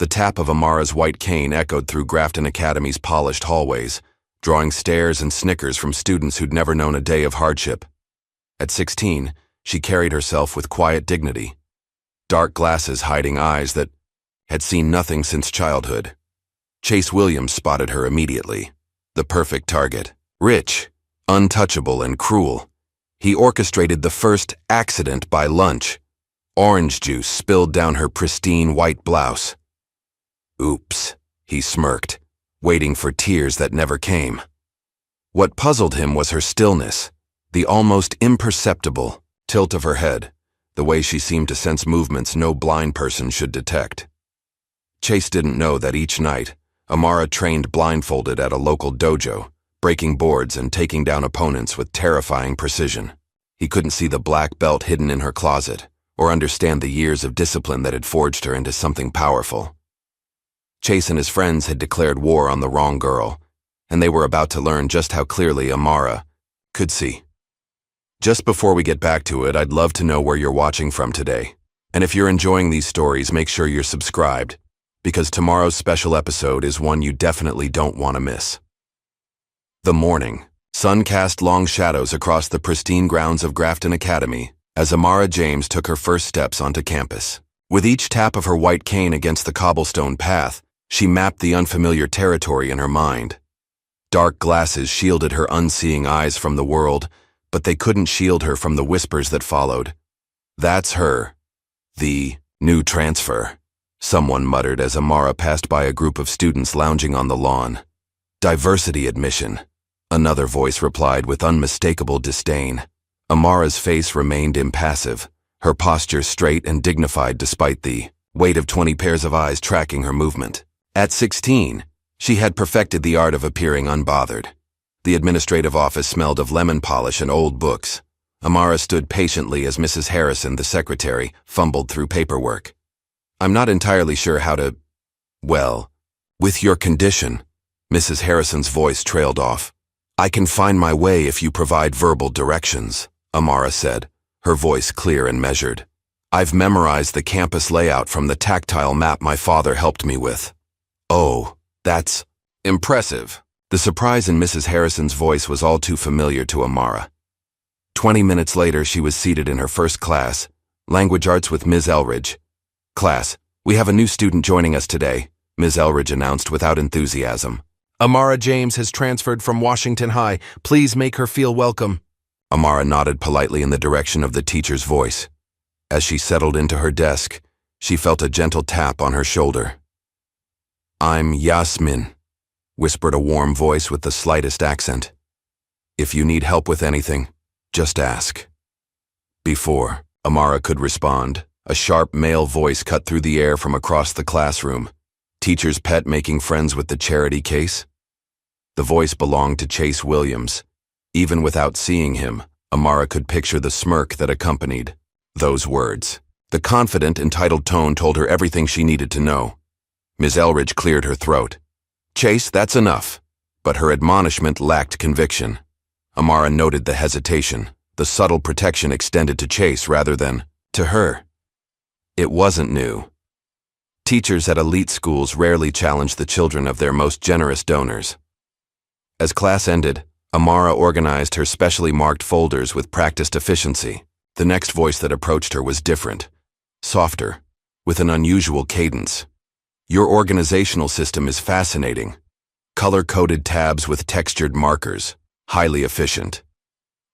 The tap of Amara's white cane echoed through Grafton Academy's polished hallways, drawing stares and snickers from students who'd never known a day of hardship. At 16, she carried herself with quiet dignity, dark glasses hiding eyes that had seen nothing since childhood. Chase Williams spotted her immediately. The perfect target. Rich, untouchable, and cruel. He orchestrated the first accident by lunch. Orange juice spilled down her pristine white blouse. Oops, he smirked, waiting for tears that never came. What puzzled him was her stillness, the almost imperceptible tilt of her head, the way she seemed to sense movements no blind person should detect. Chase didn't know that each night, Amara trained blindfolded at a local dojo, breaking boards and taking down opponents with terrifying precision. He couldn't see the black belt hidden in her closet, or understand the years of discipline that had forged her into something powerful. Chase and his friends had declared war on the wrong girl, and they were about to learn just how clearly Amara could see. Just before we get back to it, I'd love to know where you're watching from today. And if you're enjoying these stories, make sure you're subscribed, because tomorrow's special episode is one you definitely don't want to miss. The morning. Sun cast long shadows across the pristine grounds of Grafton Academy as Amara James took her first steps onto campus. With each tap of her white cane against the cobblestone path, she mapped the unfamiliar territory in her mind. Dark glasses shielded her unseeing eyes from the world, but they couldn't shield her from the whispers that followed. That's her. The new transfer, someone muttered as Amara passed by a group of students lounging on the lawn. Diversity admission, another voice replied with unmistakable disdain. Amara's face remained impassive, her posture straight and dignified despite the weight of 20 pairs of eyes tracking her movement. At 16, she had perfected the art of appearing unbothered. The administrative office smelled of lemon polish and old books. Amara stood patiently as Mrs. Harrison, the secretary, fumbled through paperwork. I'm not entirely sure how to... Well, with your condition, Mrs. Harrison's voice trailed off. I can find my way if you provide verbal directions, Amara said, her voice clear and measured. I've memorized the campus layout from the tactile map my father helped me with. Oh, that's impressive. The surprise in Mrs. Harrison's voice was all too familiar to Amara. 20 minutes later, she was seated in her first class, Language Arts with Ms. Elridge. Class, we have a new student joining us today, Ms. Elridge announced without enthusiasm. Amara James has transferred from Washington High. Please make her feel welcome. Amara nodded politely in the direction of the teacher's voice. As she settled into her desk, she felt a gentle tap on her shoulder. I'm Yasmin, whispered a warm voice with the slightest accent. If you need help with anything, just ask. Before Amara could respond, a sharp male voice cut through the air from across the classroom. Teacher's pet making friends with the charity case? The voice belonged to Chase Williams. Even without seeing him, Amara could picture the smirk that accompanied those words. The confident, entitled tone told her everything she needed to know. Ms. Elridge cleared her throat. Chase, that's enough. But her admonishment lacked conviction. Amara noted the hesitation, the subtle protection extended to Chase rather than to her. It wasn't new. Teachers at elite schools rarely challenged the children of their most generous donors. As class ended, Amara organized her specially marked folders with practiced efficiency. The next voice that approached her was different, softer, with an unusual cadence. Your organizational system is fascinating. Color-coded tabs with textured markers, highly efficient.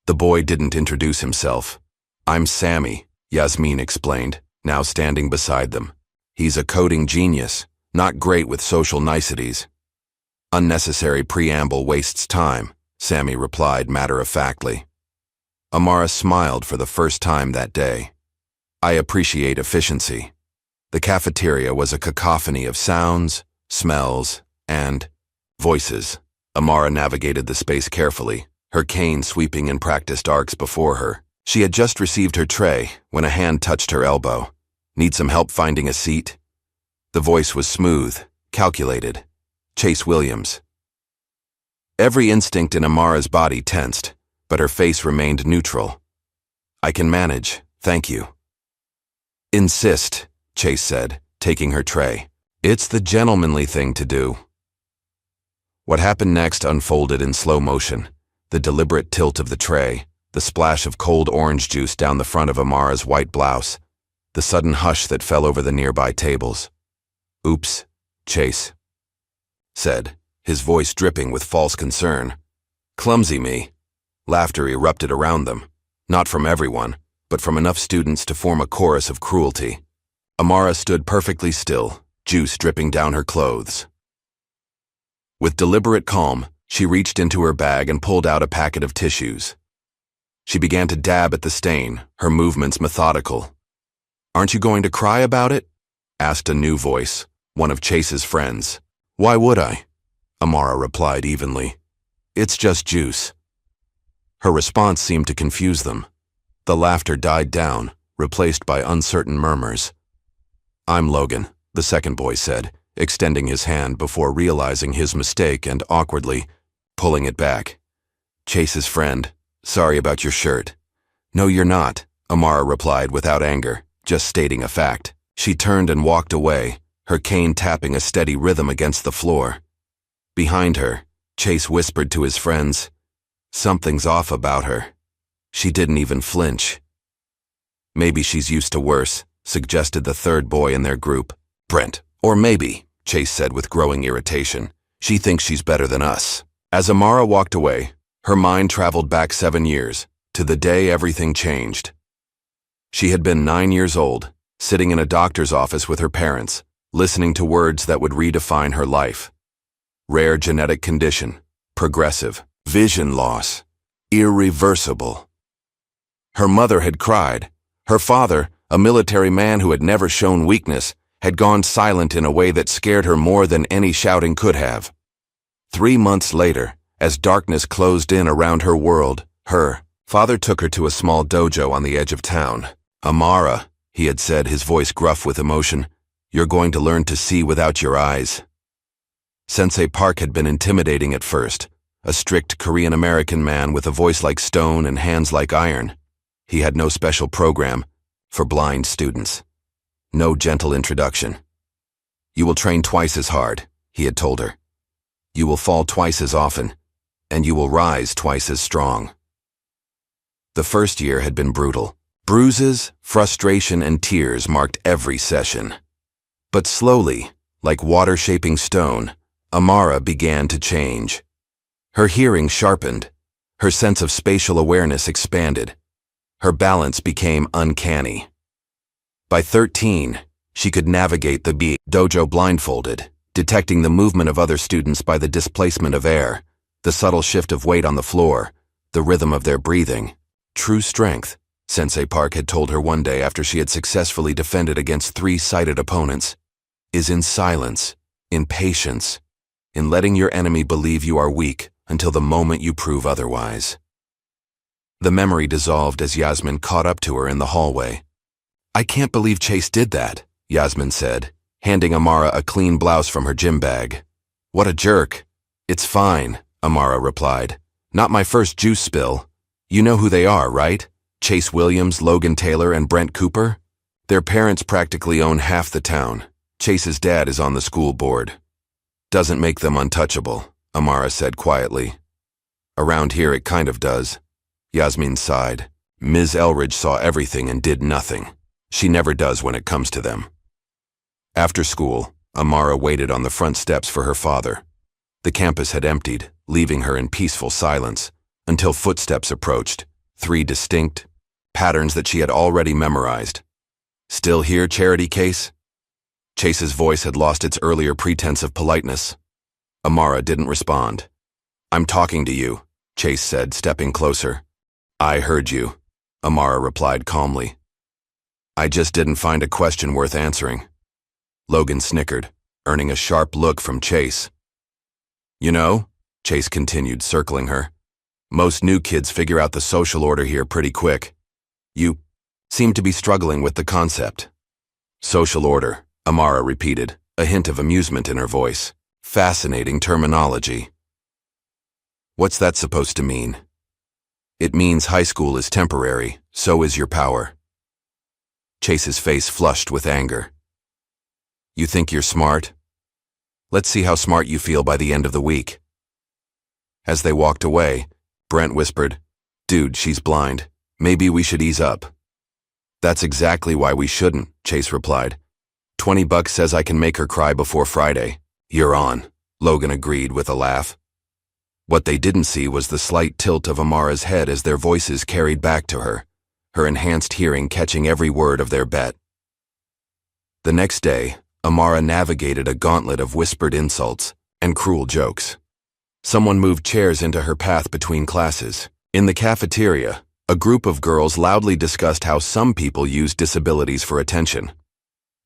The boy didn't introduce himself. I'm Sammy, Yasmin explained, now standing beside them. He's a coding genius, not great with social niceties. Unnecessary preamble wastes time, Sammy replied matter-of-factly. Amara smiled for the first time that day. I appreciate efficiency. The cafeteria was a cacophony of sounds, smells, and voices. Amara navigated the space carefully, her cane sweeping in practiced arcs before her. She had just received her tray when a hand touched her elbow. Need some help finding a seat? The voice was smooth, calculated. Chase Williams. Every instinct in Amara's body tensed, but her face remained neutral. I can manage, thank you. Insist, Chase said, taking her tray. It's the gentlemanly thing to do. What happened next unfolded in slow motion. The deliberate tilt of the tray, the splash of cold orange juice down the front of Amara's white blouse, the sudden hush that fell over the nearby tables. "Oops," Chase said, his voice dripping with false concern. "Clumsy me." Laughter erupted around them, not from everyone, but from enough students to form a chorus of cruelty. Amara stood perfectly still, juice dripping down her clothes. With deliberate calm, she reached into her bag and pulled out a packet of tissues. She began to dab at the stain, her movements methodical. "Aren't you going to cry about it?" asked a new voice, one of Chase's friends. "Why would I?" Amara replied evenly. "It's just juice." Her response seemed to confuse them. The laughter died down, replaced by uncertain murmurs. "I'm Logan," the second boy said, extending his hand before realizing his mistake and awkwardly pulling it back. "Chase's friend. Sorry about your shirt." "No, you're not," Amara replied without anger, just stating a fact. She turned and walked away, her cane tapping a steady rhythm against the floor. Behind her, Chase whispered to his friends, "Something's off about her." She didn't even flinch. "Maybe she's used to worse," suggested the third boy in their group. "Brent, or maybe," Chase said with growing irritation, "she thinks she's better than us." As Amara walked away, her mind traveled back 7 years, to the day everything changed. She had been 9 years old, sitting in a doctor's office with her parents, listening to words that would redefine her life. Rare genetic condition, progressive, vision loss, irreversible. Her mother had cried. Her father, a military man who had never shown weakness, had gone silent in a way that scared her more than any shouting could have. 3 months later, as darkness closed in around her world, her father took her to a small dojo on the edge of town. "Amara," he had said, his voice gruff with emotion, "you're going to learn to see without your eyes." Sensei Park had been intimidating at first, a strict Korean-American man with a voice like stone and hands like iron. He had no special program for blind students. No gentle introduction. "You will train twice as hard," he had told her. "You will fall twice as often, and you will rise twice as strong." The first year had been brutal. Bruises, frustration, and tears marked every session. But slowly, like water shaping stone, Amara began to change. Her hearing sharpened, her sense of spatial awareness expanded, her balance became uncanny. By 13, she could navigate the dojo blindfolded, detecting the movement of other students by the displacement of air, the subtle shift of weight on the floor, the rhythm of their breathing. True strength, Sensei Park had told her one day after she had successfully defended against 3-sided opponents, is in silence, in patience, in letting your enemy believe you are weak until the moment you prove otherwise. The memory dissolved as Yasmin caught up to her in the hallway. "I can't believe Chase did that," Yasmin said, handing Amara a clean blouse from her gym bag. "What a jerk." "It's fine," Amara replied. "Not my first juice spill. You know who they are, right? Chase Williams, Logan Taylor, and Brent Cooper? Their parents practically own half the town. Chase's dad is on the school board. Doesn't make them untouchable," Amara said quietly. "Around here it kind of does." Yasmin sighed. "Ms. Elridge saw everything and did nothing. She never does when it comes to them." After school, Amara waited on the front steps for her father. The campus had emptied, leaving her in peaceful silence, until footsteps approached, 3 distinct patterns that she had already memorized. "Still here, charity case?" Chase's voice had lost its earlier pretense of politeness. Amara didn't respond. "I'm talking to you," Chase said, stepping closer. "I heard you," Amara replied calmly. "I just didn't find a question worth answering." Logan snickered, earning a sharp look from Chase. "You know," Chase continued, circling her, "most new kids figure out the social order here pretty quick. You seem to be struggling with the concept." "Social order," Amara repeated, a hint of amusement in her voice. "Fascinating terminology." "What's that supposed to mean?" "It means high school is temporary, so is your power." Chase's face flushed with anger. You think you're smart? Let's see how smart you feel by the end of the week. As they walked away, Brent whispered, "Dude, she's blind. Maybe we should ease up." "That's exactly why we shouldn't," Chase replied. $20 says I can make her cry before Friday. You're on, Logan agreed with a laugh. What they didn't see was the slight tilt of Amara's head as their voices carried back to her, her enhanced hearing catching every word of their bet. The next day, Amara navigated a gauntlet of whispered insults and cruel jokes. Someone moved chairs into her path between classes. In the cafeteria, a group of girls loudly discussed how some people use disabilities for attention.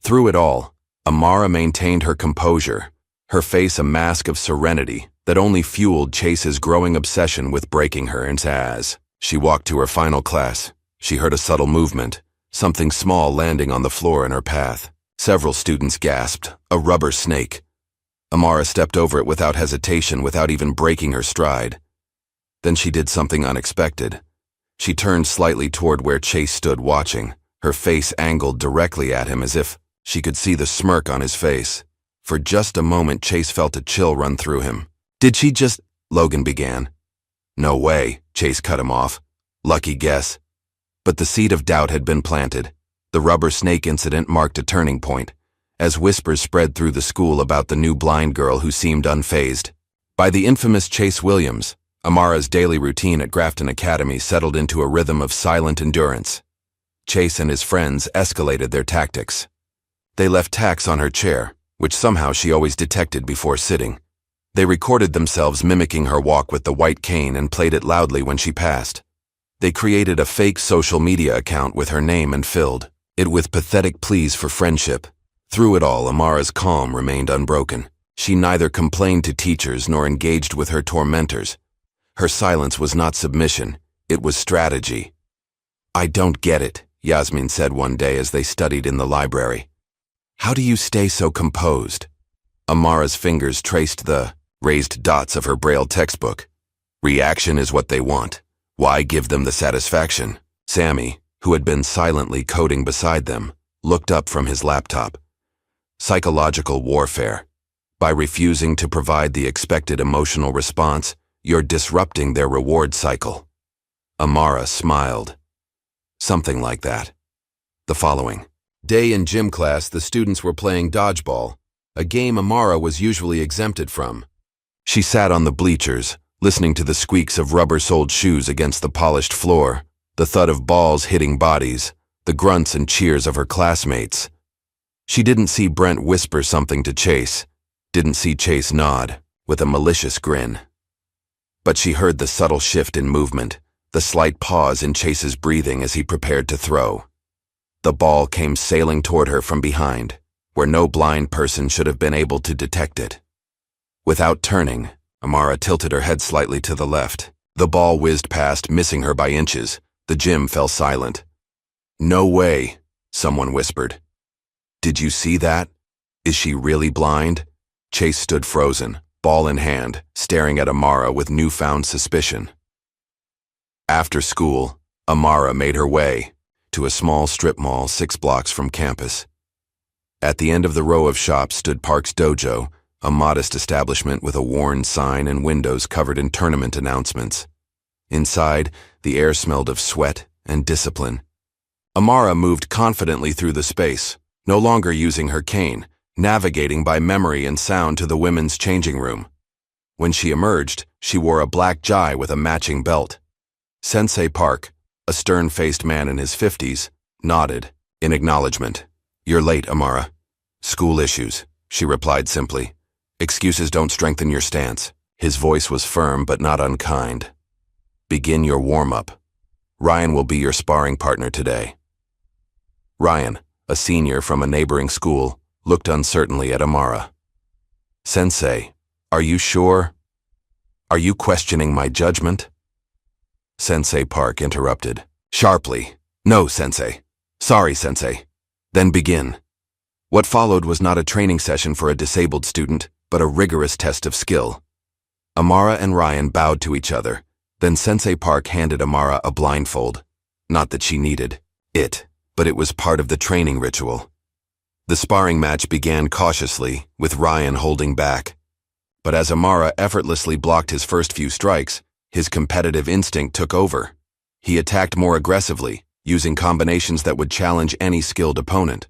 Through it all, Amara maintained her composure, her face a mask of serenity that only fueled Chase's growing obsession with breaking her. And as she walked to her final class, she heard a subtle movement, something small landing on the floor in her path. Several students gasped, "A rubber snake." Amara stepped over it without hesitation, without even breaking her stride. Then she did something unexpected. She turned slightly toward where Chase stood watching, her face angled directly at him as if she could see the smirk on his face. For just a moment, Chase felt a chill run through him. "Did she just—" Logan began. "No way," Chase cut him off. "Lucky guess." But the seed of doubt had been planted. The rubber snake incident marked a turning point, as whispers spread through the school about the new blind girl who seemed unfazed by the infamous Chase Williams. Amara's daily routine at Grafton Academy settled into a rhythm of silent endurance. Chase and his friends escalated their tactics. They left tacks on her chair, which somehow she always detected before sitting. They recorded themselves mimicking her walk with the white cane and played it loudly when she passed. They created a fake social media account with her name and filled it with pathetic pleas for friendship. Through it all, Amara's calm remained unbroken. She neither complained to teachers nor engaged with her tormentors. Her silence was not submission, it was strategy. "I don't get it," Yasmin said one day as they studied in the library. "How do you stay so composed?" Amara's fingers traced the raised dots of her Braille textbook. "Reaction is what they want. Why give them the satisfaction?" Sammy, who had been silently coding beside them, looked up from his laptop. "Psychological warfare. By refusing to provide the expected emotional response, you're disrupting their reward cycle." Amara smiled. Something like that. The following day in gym class, the students were playing dodgeball, a game Amara was usually exempted from. She sat on the bleachers, listening to the squeaks of rubber-soled shoes against the polished floor, the thud of balls hitting bodies, the grunts and cheers of her classmates. She didn't see Brent whisper something to Chase, didn't see Chase nod, with a malicious grin. But she heard the subtle shift in movement, the slight pause in Chase's breathing as he prepared to throw. The ball came sailing toward her from behind, where no blind person should have been able to detect it. Without turning, Amara tilted her head slightly to the left. The ball whizzed past, missing her by inches. The gym fell silent. "No way," someone whispered. "Did you see that? Is she really blind?" Chase stood frozen, ball in hand, staring at Amara with newfound suspicion. After school, Amara made her way to a small strip mall 6 blocks from campus. At the end of the row of shops stood Park's Dojo, a modest establishment with a worn sign and windows covered in tournament announcements. Inside, the air smelled of sweat and discipline. Amara moved confidently through the space, no longer using her cane, navigating by memory and sound to the women's changing room. When she emerged, she wore a black jai with a matching belt. Sensei Park, a stern-faced man in his 50s, nodded in acknowledgement. "You're late, Amara." "School issues," she replied simply. "Excuses don't strengthen your stance." His voice was firm but not unkind. "Begin your warm-up. Ryan will be your sparring partner today." Ryan, a senior from a neighboring school, looked uncertainly at Amara. "Sensei, are you sure? Are you questioning my judgment?" Sensei Park interrupted, sharply. "No, Sensei. Sorry, Sensei." "Then begin." What followed was not a training session for a disabled student, but a rigorous test of skill. Amara and Ryan bowed to each other. Then Sensei Park handed Amara a blindfold. Not that she needed it, but it was part of the training ritual. The sparring match began cautiously, with Ryan holding back. But as Amara effortlessly blocked his first few strikes, his competitive instinct took over. He attacked more aggressively, using combinations that would challenge any skilled opponent.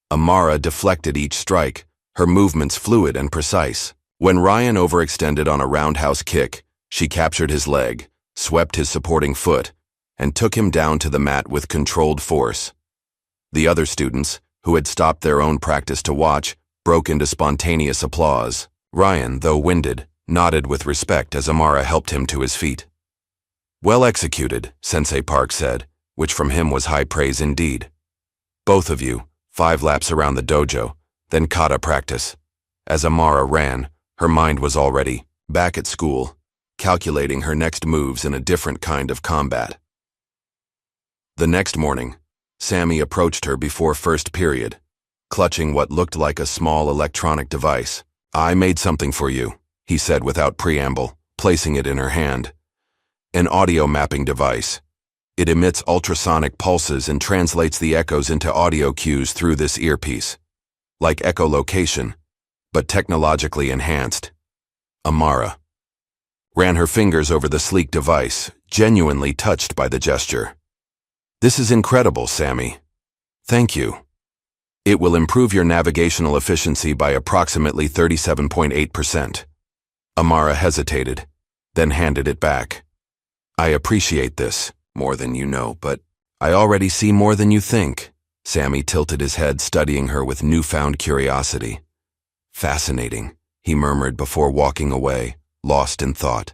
Amara deflected each strike, her movements fluid and precise. When Ryan overextended on a roundhouse kick, she captured his leg, swept his supporting foot, and took him down to the mat with controlled force. The other students, who had stopped their own practice to watch, broke into spontaneous applause. Ryan, though winded, nodded with respect as Amara helped him to his feet. "Well executed," Sensei Park said, which from him was high praise indeed. "Both of you, 5 laps around the dojo, then kata practice." As Amara ran, her mind was already back at school, calculating her next moves in a different kind of combat. The next morning, Sammy approached her before first period, clutching what looked like a small electronic device. "I made something for you," he said without preamble, placing it in her hand. "An audio mapping device. It emits ultrasonic pulses and translates the echoes into audio cues through this earpiece. Like echolocation, but technologically enhanced." Amara ran her fingers over the sleek device, genuinely touched by the gesture. "This is incredible, Sammy. Thank you. It will improve your navigational efficiency by approximately 37.8%. Amara hesitated, then handed it back. "I appreciate this, more than you know, but I already see more than you think." Sammy tilted his head, studying her with newfound curiosity. "Fascinating," he murmured before walking away, lost in thought.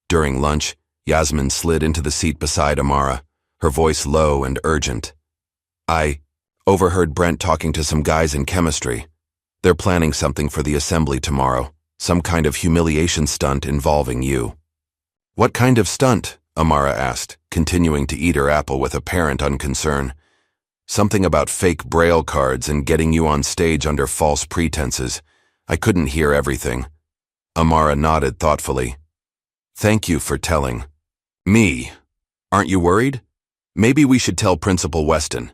During lunch, Yasmin slid into the seat beside Amara, her voice low and urgent. "I overheard Brent talking to some guys in chemistry. They're planning something for the assembly tomorrow, some kind of humiliation stunt involving you." "What kind of stunt?" Amara asked, continuing to eat her apple with apparent unconcern. "Something about fake braille cards and getting you on stage under false pretenses. I couldn't hear everything." Amara nodded thoughtfully. "Thank you for telling me. Aren't you worried? Maybe we should tell Principal Weston."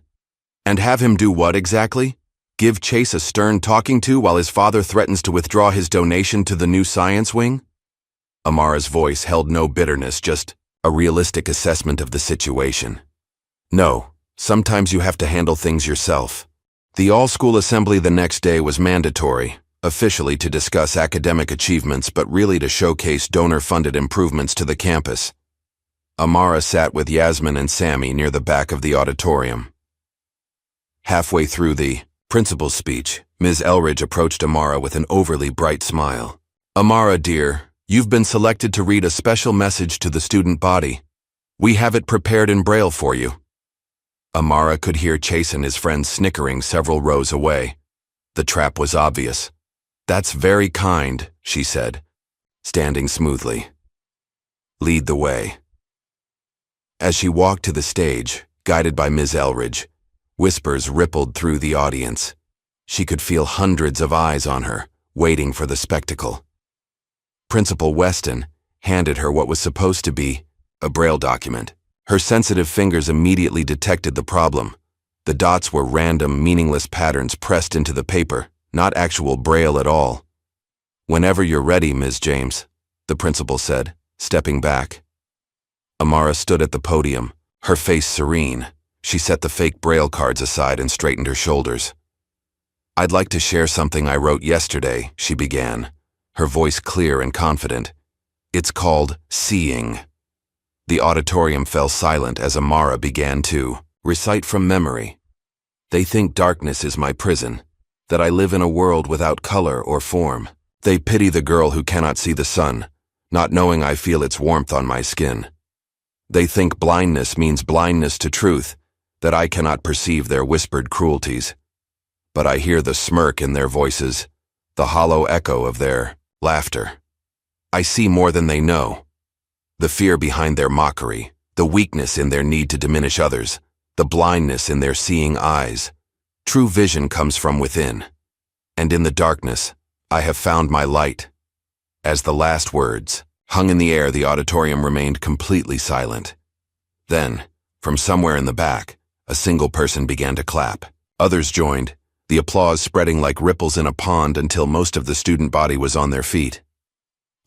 "And have him do what exactly? Give Chase a stern talking to while his father threatens to withdraw his donation to the new science wing?" Amara's voice held no bitterness, just a realistic assessment of the situation. "No, sometimes you have to handle things yourself." The all-school assembly the next day was mandatory, officially to discuss academic achievements but really to showcase donor-funded improvements to the campus. Amara sat with Yasmin and Sammy near the back of the auditorium. Halfway through the principal's speech, Ms. Elridge approached Amara with an overly bright smile. "Amara, dear, you've been selected to read a special message to the student body. We have it prepared in Braille for you." Amara could hear Chase and his friends snickering several rows away. The trap was obvious. "That's very kind," she said, standing smoothly. "Lead the way." As she walked to the stage, guided by Ms. Elridge, whispers rippled through the audience. She could feel hundreds of eyes on her, waiting for the spectacle. Principal Weston handed her what was supposed to be a Braille document. Her sensitive fingers immediately detected the problem. The dots were random, meaningless patterns pressed into the paper, not actual Braille at all. "Whenever you're ready, Ms. James," the principal said, stepping back. Amara stood at the podium, her face serene. She set the fake Braille cards aside and straightened her shoulders. "I'd like to share something I wrote yesterday," she began, her voice clear and confident. "It's called Seeing." The auditorium fell silent as Amara began to recite from memory. "They think darkness is my prison, that I live in a world without color or form. They pity the girl who cannot see the sun, not knowing I feel its warmth on my skin. They think blindness means blindness to truth, that I cannot perceive their whispered cruelties. But I hear the smirk in their voices, the hollow echo of their laughter. I see more than they know. The fear behind their mockery, the weakness in their need to diminish others, the blindness in their seeing eyes. True vision comes from within. And in the darkness, I have found my light." As the last words hung in the air, the auditorium remained completely silent. Then, from somewhere in the back, a single person began to clap. Others joined, the applause spreading like ripples in a pond until most of the student body was on their feet.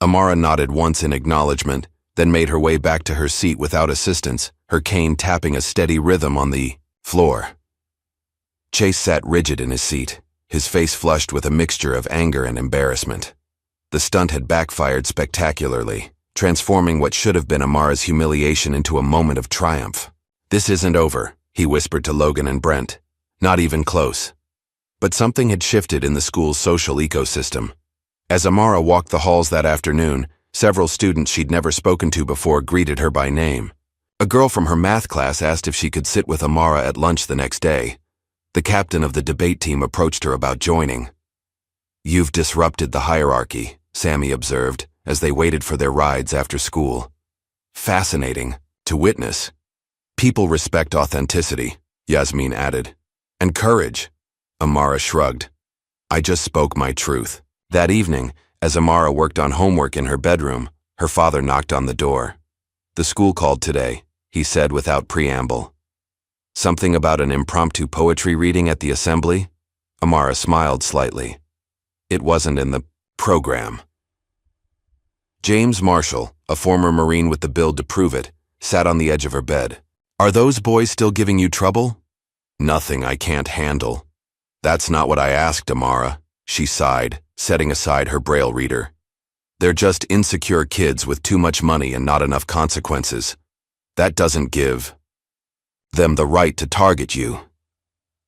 Amara nodded once in acknowledgement, then made her way back to her seat without assistance, her cane tapping a steady rhythm on the floor. Chase sat rigid in his seat, his face flushed with a mixture of anger and embarrassment. The stunt had backfired spectacularly, transforming what should have been Amara's humiliation into a moment of triumph. "This isn't over," he whispered to Logan and Brent. "Not even close." But something had shifted in the school's social ecosystem. As Amara walked the halls that afternoon, several students she'd never spoken to before greeted her by name. A girl from her math class asked if she could sit with Amara at lunch the next day. The captain of the debate team approached her about joining. "You've disrupted the hierarchy," Sammy observed, as they waited for their rides after school. "Fascinating to witness." "People respect authenticity," Yasmin added. "And courage." Amara shrugged. "I just spoke my truth." That evening, as Amara worked on homework in her bedroom, her father knocked on the door. "The school called today," he said without preamble. "Something about an impromptu poetry reading at the assembly?" Amara smiled slightly. "It wasn't in the program." James Marshall, a former Marine with the build to prove it, sat on the edge of her bed. "Are those boys still giving you trouble?" "Nothing I can't handle." "That's not what I asked, Amara," she sighed, setting aside her braille reader. "They're just insecure kids with too much money and not enough consequences. That doesn't give them the right to target you."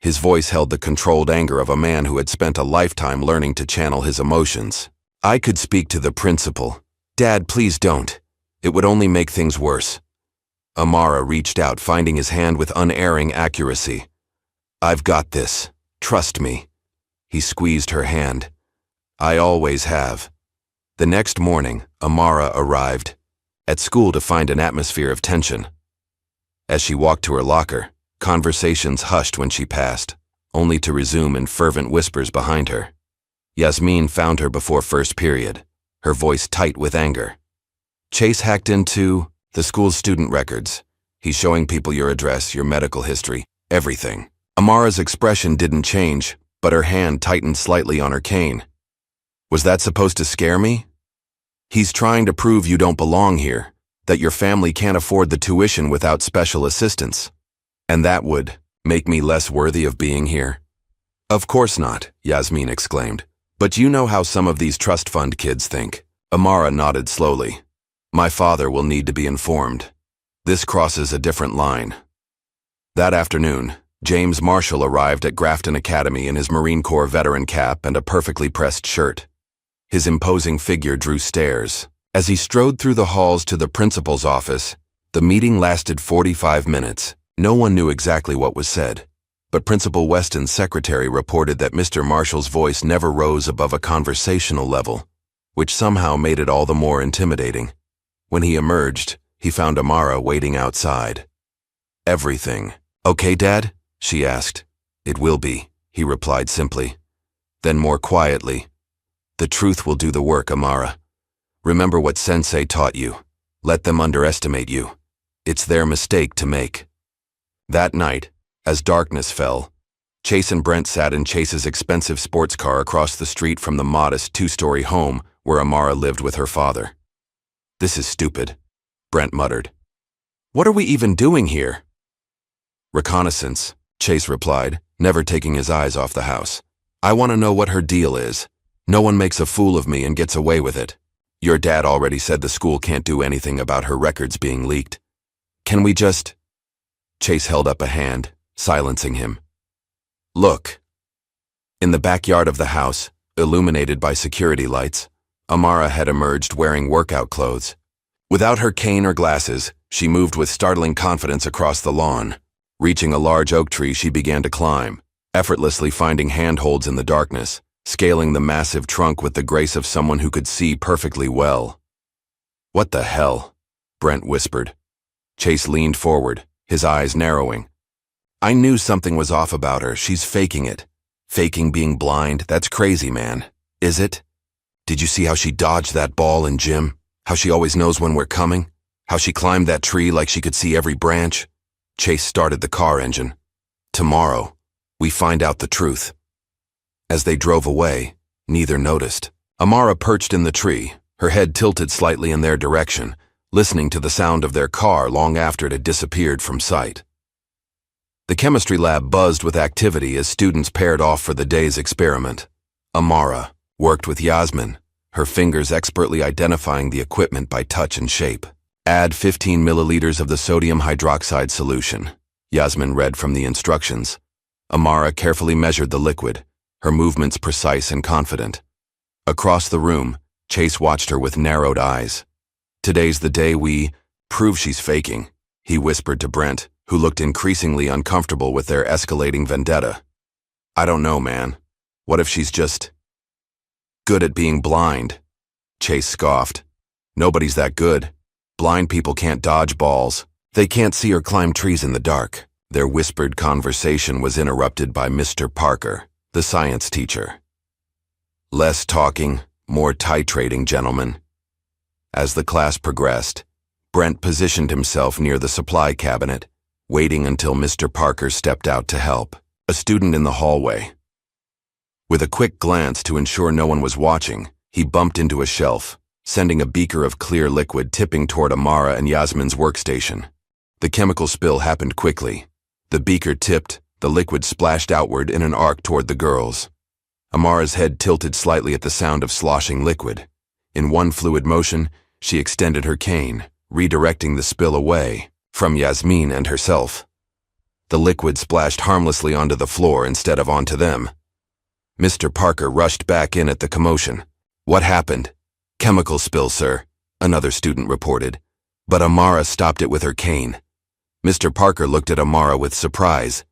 His voice held the controlled anger of a man who had spent a lifetime learning to channel his emotions. "I could speak to the principal." "Dad, please don't. It would only make things worse." Amara reached out, finding his hand with unerring accuracy. "I've got this. Trust me." He squeezed her hand. "I always have." The next morning, Amara arrived at school to find an atmosphere of tension. As she walked to her locker, conversations hushed when she passed, only to resume in fervent whispers behind her. Yasmin found her before first period, her voice tight with anger. "Chase hacked into the school's student records. He's showing people your address, your medical history, everything." Amara's expression didn't change, but her hand tightened slightly on her cane. "Was that supposed to scare me?" "He's trying to prove you don't belong here, that your family can't afford the tuition without special assistance. And that would make me less worthy of being here." "Of course not," Yasmin exclaimed. "But you know how some of these trust fund kids think." Amara nodded slowly. "My father will need to be informed. This crosses a different line." That afternoon, James Marshall arrived at Grafton Academy in his Marine Corps veteran cap and a perfectly pressed shirt. His imposing figure drew stares. As he strode through the halls to the principal's office, the meeting lasted 45 minutes. No one knew exactly what was said, but Principal Weston's secretary reported that Mr. Marshall's voice never rose above a conversational level, which somehow made it all the more intimidating. When he emerged, he found Amara waiting outside. "Everything okay, Dad?" she asked. "It will be," he replied simply. Then more quietly, "The truth will do the work, Amara. Remember what Sensei taught you. Let them underestimate you. It's their mistake to make." That night, as darkness fell, Chase and Brent sat in Chase's expensive sports car across the street from the modest two-story home where Amara lived with her father. "This is stupid," Brent muttered. "What are we even doing here?" "Reconnaissance," Chase replied, never taking his eyes off the house. "I want to know what her deal is. No one makes a fool of me and gets away with it. Your dad already said the school can't do anything about her records being leaked. Can we just—" Chase held up a hand, silencing him. "Look." In the backyard of the house, illuminated by security lights, Amara had emerged wearing workout clothes. Without her cane or glasses, she moved with startling confidence across the lawn. Reaching a large oak tree, she began to climb, effortlessly finding handholds in the darkness, scaling the massive trunk with the grace of someone who could see perfectly well. "What the hell?" Brent whispered. Chase leaned forward, his eyes narrowing. "I knew something was off about her. She's faking it. Faking being blind, that's crazy, man. Is it? Did you see how she dodged that ball in gym? How she always knows when we're coming? How she climbed that tree like she could see every branch?" Chase started the car engine. "Tomorrow, we find out the truth. As they drove away, neither noticed. Amara perched in the tree, her head tilted slightly in their direction, listening to the sound of their car long after it had disappeared from sight. The chemistry lab buzzed with activity as students paired off for the day's experiment. Amara worked with Yasmin, her fingers expertly identifying the equipment by touch and shape. Add 15 milliliters of the sodium hydroxide solution, Yasmin read from the instructions. Amara carefully measured the liquid, her movements precise and confident. Across the room, Chase watched her with narrowed eyes. "Today's the day we prove she's faking," he whispered to Brent, who looked increasingly uncomfortable with their escalating vendetta. "I don't know, man. What if she's just good at being blind?" Chase scoffed. "Nobody's that good. Blind people can't dodge balls. They can't see or climb trees in the dark." Their whispered conversation was interrupted by Mr. Parker, the science teacher. "Less talking, more titrating, gentlemen." As the class progressed, Brent positioned himself near the supply cabinet, waiting until Mr. Parker stepped out to help, a student in the hallway. With a quick glance to ensure no one was watching, he bumped into a shelf, sending a beaker of clear liquid tipping toward Amara and Yasmin's workstation. The chemical spill happened quickly. The beaker tipped, the liquid splashed outward in an arc toward the girls. Amara's head tilted slightly at the sound of sloshing liquid. In one fluid motion, she extended her cane, redirecting the spill away from Yasmin and herself. The liquid splashed harmlessly onto the floor instead of onto them. Mr. Parker rushed back in at the commotion. "What happened?" "Chemical spill, sir," another student reported, but Amara stopped it with her cane. Mr. Parker looked at Amara with surprise.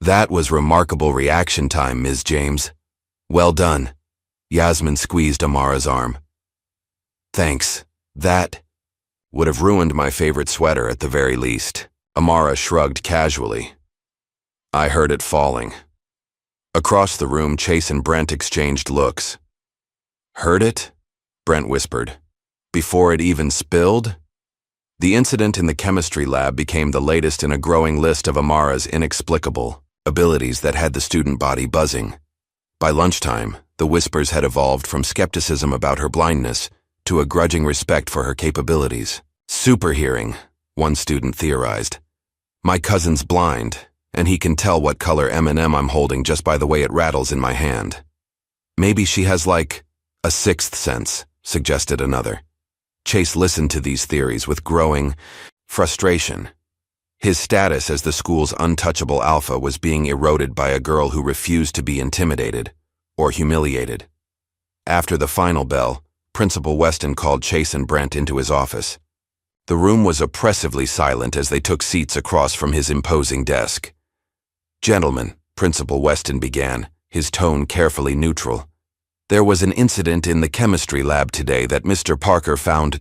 "That was remarkable reaction time, Ms. James. Well done." Yasmin squeezed Amara's arm. "Thanks. That would have ruined my favorite sweater at the very least." Amara shrugged casually. "I heard it falling." Across the room, Chase and Brent exchanged looks. "Heard it?" Brent whispered. "Before it even spilled?" The incident in the chemistry lab became the latest in a growing list of Amara's inexplicable abilities that had the student body buzzing. By lunchtime, the whispers had evolved from skepticism about her blindness to a grudging respect for her capabilities. "Superhearing," one student theorized. "My cousin's blind, and he can tell what color M&M I'm holding just by the way it rattles in my hand." "Maybe she has like a sixth sense," suggested another. Chase listened to these theories with growing frustration. His status as the school's untouchable alpha was being eroded by a girl who refused to be intimidated or humiliated. After the final bell, Principal Weston called Chase and Brent into his office. The room was oppressively silent as they took seats across from his imposing desk. "Gentlemen," Principal Weston began, his tone carefully neutral, "there was an incident in the chemistry lab today that Mr. Parker found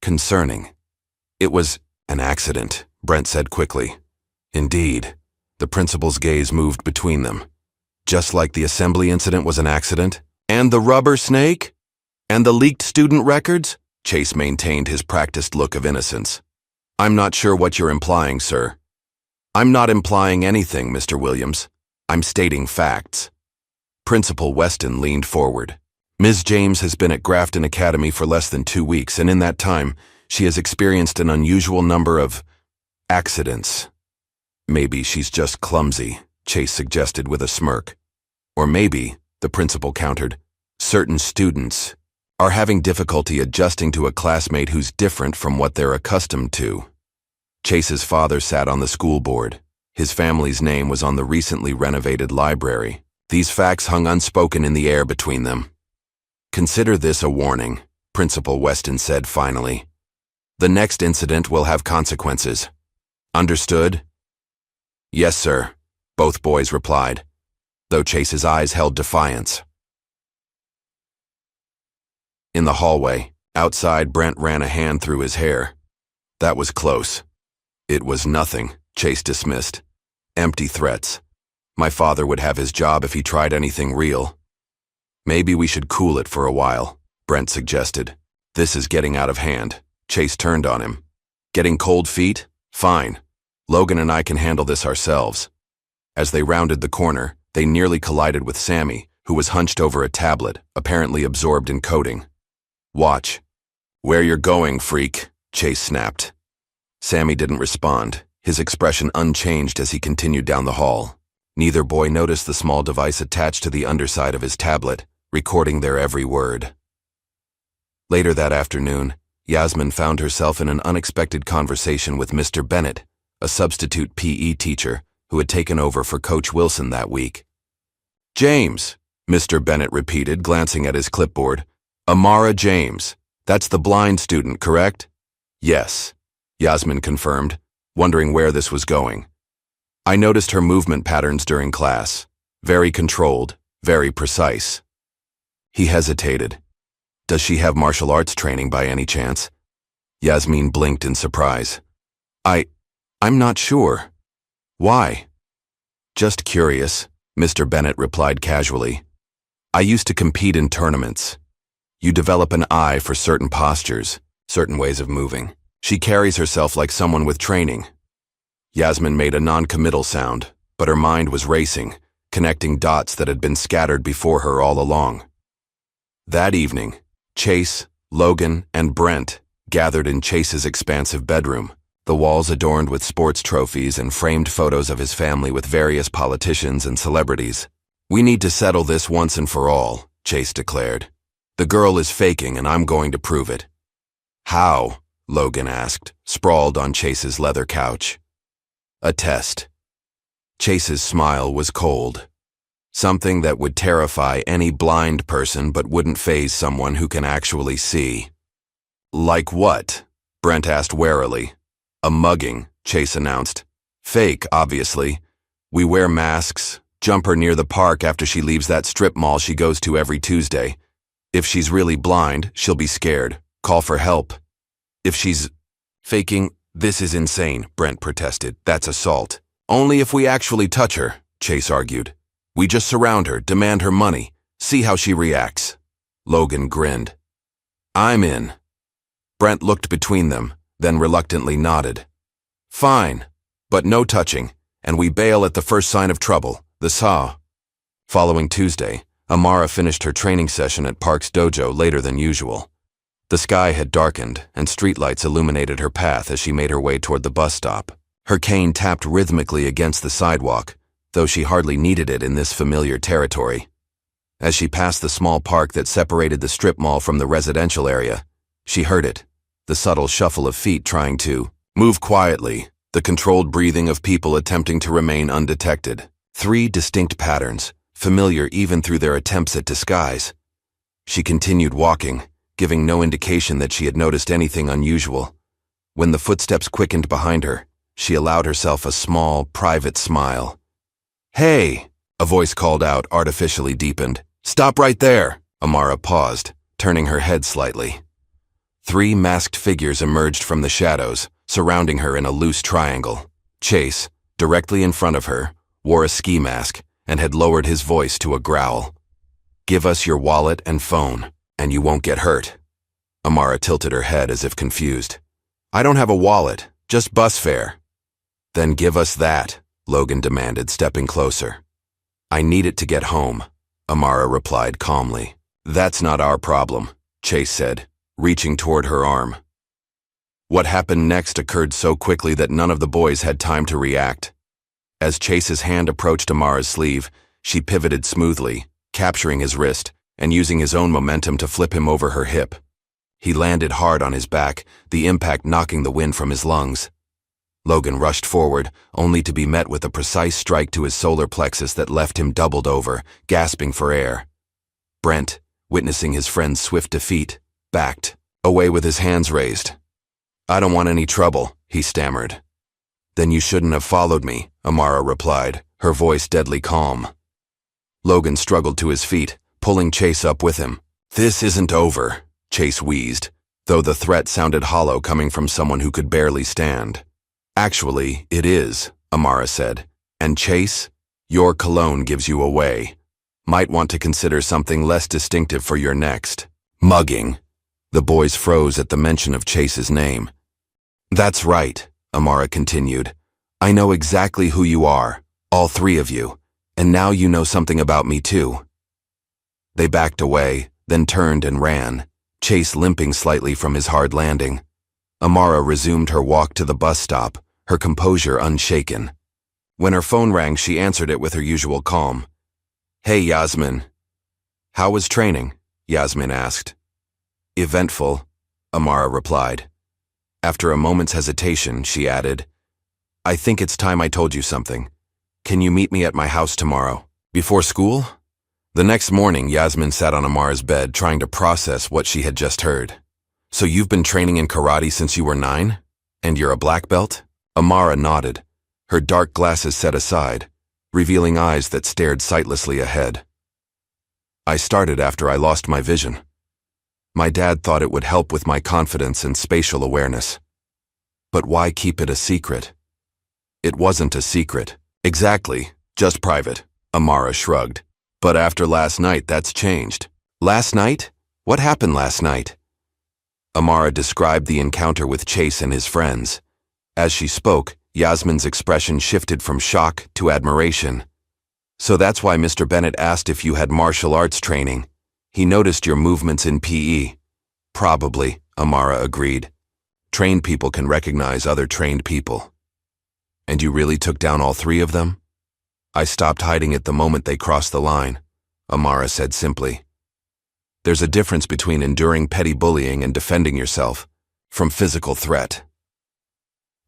concerning." "It was an accident," Brent said quickly. "Indeed." The principal's gaze moved between them. "Just like the assembly incident was an accident? And the rubber snake? And the leaked student records?" Chase maintained his practiced look of innocence. "I'm not sure what you're implying, sir." "I'm not implying anything, Mr. Williams. I'm stating facts." Principal Weston leaned forward. "Ms. James has been at Grafton Academy for less than 2 weeks, and in that time, she has experienced an unusual number of accidents." "Maybe she's just clumsy," Chase suggested with a smirk. "Or maybe," the principal countered, "certain students are having difficulty adjusting to a classmate who's different from what they're accustomed to." Chase's father sat on the school board. His family's name was on the recently renovated library. These facts hung unspoken in the air between them. "Consider this a warning," Principal Weston said finally. "The next incident will have consequences. Understood?" "Yes, sir," both boys replied, though Chase's eyes held defiance. In the hallway, outside, Brent ran a hand through his hair. "That was close." "It was nothing," Chase dismissed. "Empty threats. My father would have his job if he tried anything real." "Maybe we should cool it for a while," Brent suggested. "This is getting out of hand." Chase turned on him. "Getting cold feet? Fine. Logan and I can handle this ourselves." As they rounded the corner, they nearly collided with Sammy, who was hunched over a tablet, apparently absorbed in coding. "Watch. Where you're going, freak," Chase snapped. Sammy didn't respond, his expression unchanged as he continued down the hall. Neither boy noticed the small device attached to the underside of his tablet, recording their every word. Later that afternoon, Yasmin found herself in an unexpected conversation with Mr. Bennett, a substitute PE teacher who had taken over for Coach Wilson that week. "James," Mr. Bennett repeated, glancing at his clipboard. "Amara James. That's the blind student, correct?" "Yes," Yasmin confirmed, wondering where this was going. "I noticed her movement patterns during class. Very controlled, very precise." He hesitated. "Does she have martial arts training by any chance?" Yasmin blinked in surprise. I'm not sure." "Why?" "Just curious," Mr. Bennett replied casually. "I used to compete in tournaments. You develop an eye for certain postures, certain ways of moving. She carries herself like someone with training." Yasmin made a non-committal sound, but her mind was racing, connecting dots that had been scattered before her all along. That evening, Chase, Logan, and Brent gathered in Chase's expansive bedroom, the walls adorned with sports trophies and framed photos of his family with various politicians and celebrities. "We need to settle this once and for all," Chase declared. "The girl is faking and I'm going to prove it." "How?" Logan asked, sprawled on Chase's leather couch. "A test." Chase's smile was cold. Something that would terrify any blind person but wouldn't faze someone who can actually see. "Like what?" Brent asked warily. "A mugging," Chase announced. "Fake, obviously. We wear masks, jump her near the park after she leaves that strip mall she goes to every Tuesday. If she's really blind, she'll be scared, call for help. If she's faking, this is insane," Brent protested. "That's assault." "Only if we actually touch her," Chase argued. "We just surround her, demand her money, see how she reacts." Logan grinned. "I'm in." Brent looked between them, then reluctantly nodded. "Fine, but no touching, and we bail at the first sign of trouble, the saw." Following Tuesday, Amara finished her training session at Park's dojo later than usual. The sky had darkened, and streetlights illuminated her path as she made her way toward the bus stop. Her cane tapped rhythmically against the sidewalk, though she hardly needed it in this familiar territory. As she passed the small park that separated the strip mall from the residential area, she heard it, the subtle shuffle of feet trying to move quietly, the controlled breathing of people attempting to remain undetected. 3 distinct patterns, familiar even through their attempts at disguise. She continued walking, giving no indication that she had noticed anything unusual. When the footsteps quickened behind her, she allowed herself a small, private smile. "Hey!" a voice called out, artificially deepened. "Stop right there!" Amara paused, turning her head slightly. 3 masked figures emerged from the shadows, surrounding her in a loose triangle. Chase, directly in front of her, wore a ski mask and had lowered his voice to a growl. "Give us your wallet and phone, and you won't get hurt." Amara tilted her head as if confused. "I don't have a wallet, just bus fare." "Then give us that," Logan demanded, stepping closer. "I need it to get home," Amara replied calmly. "That's not our problem," Chase said, reaching toward her arm. What happened next occurred so quickly that none of the boys had time to react. As Chase's hand approached Amara's sleeve, she pivoted smoothly, capturing his wrist and using his own momentum to flip him over her hip. He landed hard on his back, the impact knocking the wind from his lungs. Logan rushed forward, only to be met with a precise strike to his solar plexus that left him doubled over, gasping for air. Brent, witnessing his friend's swift defeat, backed, away with his hands raised. "I don't want any trouble," he stammered. "Then you shouldn't have followed me," Amara replied, her voice deadly calm. Logan struggled to his feet, pulling Chase up with him. "This isn't over," Chase wheezed, though the threat sounded hollow coming from someone who could barely stand. "Actually, it is," Amara said. "And Chase, your cologne gives you away. Might want to consider something less distinctive for your next mugging." The boys froze at the mention of Chase's name. "That's right," Amara continued. "I know exactly who you are, all 3 of you, and now you know something about me too." They backed away, then turned and ran, Chase limping slightly from his hard landing. Amara resumed her walk to the bus stop, her composure unshaken. When her phone rang, she answered it with her usual calm. "Hey, Yasmin." "How was training?" Yasmin asked. "Eventful," Amara replied. After a moment's hesitation, she added, "I think it's time I told you something. Can you meet me at my house tomorrow? Before school?" The next morning, Yasmin sat on Amara's bed trying to process what she had just heard. "So you've been training in karate since you were 9? And you're a black belt?" Amara nodded, her dark glasses set aside, revealing eyes that stared sightlessly ahead. "I started after I lost my vision. My dad thought it would help with my confidence and spatial awareness. But why keep it a secret?" "It wasn't a secret." "Exactly, just private," Amara shrugged. "But after last night, that's changed." "Last night? What happened last night?" Amara described the encounter with Chase and his friends. As she spoke, Yasmin's expression shifted from shock to admiration. "So that's why Mr. Bennett asked if you had martial arts training. He noticed your movements in PE." "Probably," Amara agreed. "Trained people can recognize other trained people." "And you really took down all 3 of them?" "I stopped hiding it the moment they crossed the line," Amara said simply. "There's a difference between enduring petty bullying and defending yourself from physical threat."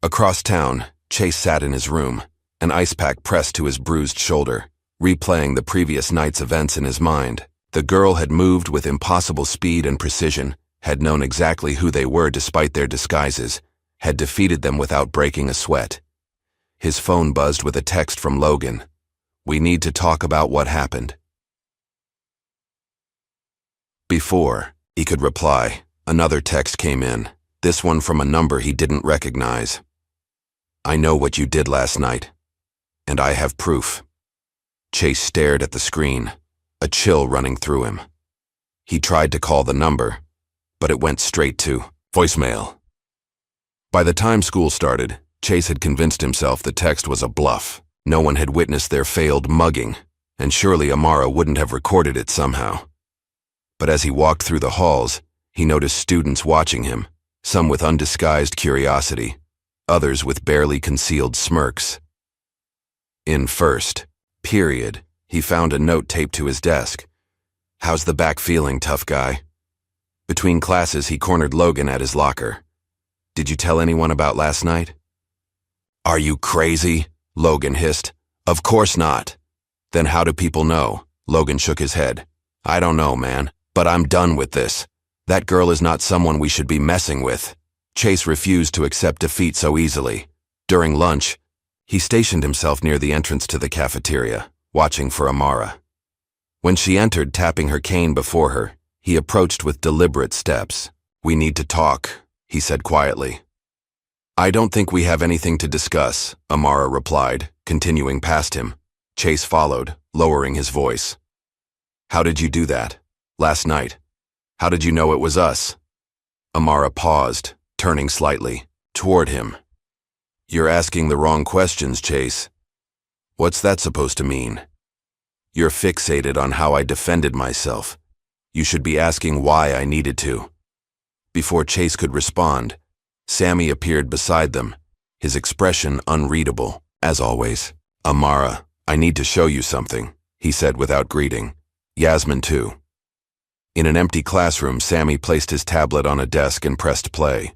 Across town, Chase sat in his room, an ice pack pressed to his bruised shoulder, replaying the previous night's events in his mind. The girl had moved with impossible speed and precision, had known exactly who they were despite their disguises, had defeated them without breaking a sweat. His phone buzzed with a text from Logan. "We need to talk about what happened." Before he could reply, another text came in, this one from a number he didn't recognize. "I know what you did last night, and I have proof." Chase stared at the screen, a chill running through him. He tried to call the number, but it went straight to voicemail. By the time school started, Chase had convinced himself the text was a bluff. No one had witnessed their failed mugging, and surely Amara wouldn't have recorded it somehow. But as he walked through the halls, he noticed students watching him, some with undisguised curiosity, others with barely concealed smirks. In first period, he found a note taped to his desk. "How's the back feeling, tough guy?" Between classes, he cornered Logan at his locker. "Did you tell anyone about last night?" "Are you crazy?" Logan hissed. "Of course not." "Then how do people know?" Logan shook his head. "I don't know, man, but I'm done with this. That girl is not someone we should be messing with." Chase refused to accept defeat so easily. During lunch, he stationed himself near the entrance to the cafeteria, watching for Amara. When she entered, tapping her cane before her, he approached with deliberate steps. "We need to talk," he said quietly. "I don't think we have anything to discuss," Amara replied, continuing past him. Chase followed, lowering his voice. "How did you do that? Last night? How did you know it was us?" Amara paused, turning slightly, toward him. "You're asking the wrong questions, Chase." "What's that supposed to mean?" "You're fixated on how I defended myself. You should be asking why I needed to." Before Chase could respond, Sammy appeared beside them, his expression unreadable, as always. "Amara, I need to show you something," he said without greeting. "Yasmin too." In an empty classroom, Sammy placed his tablet on a desk and pressed play.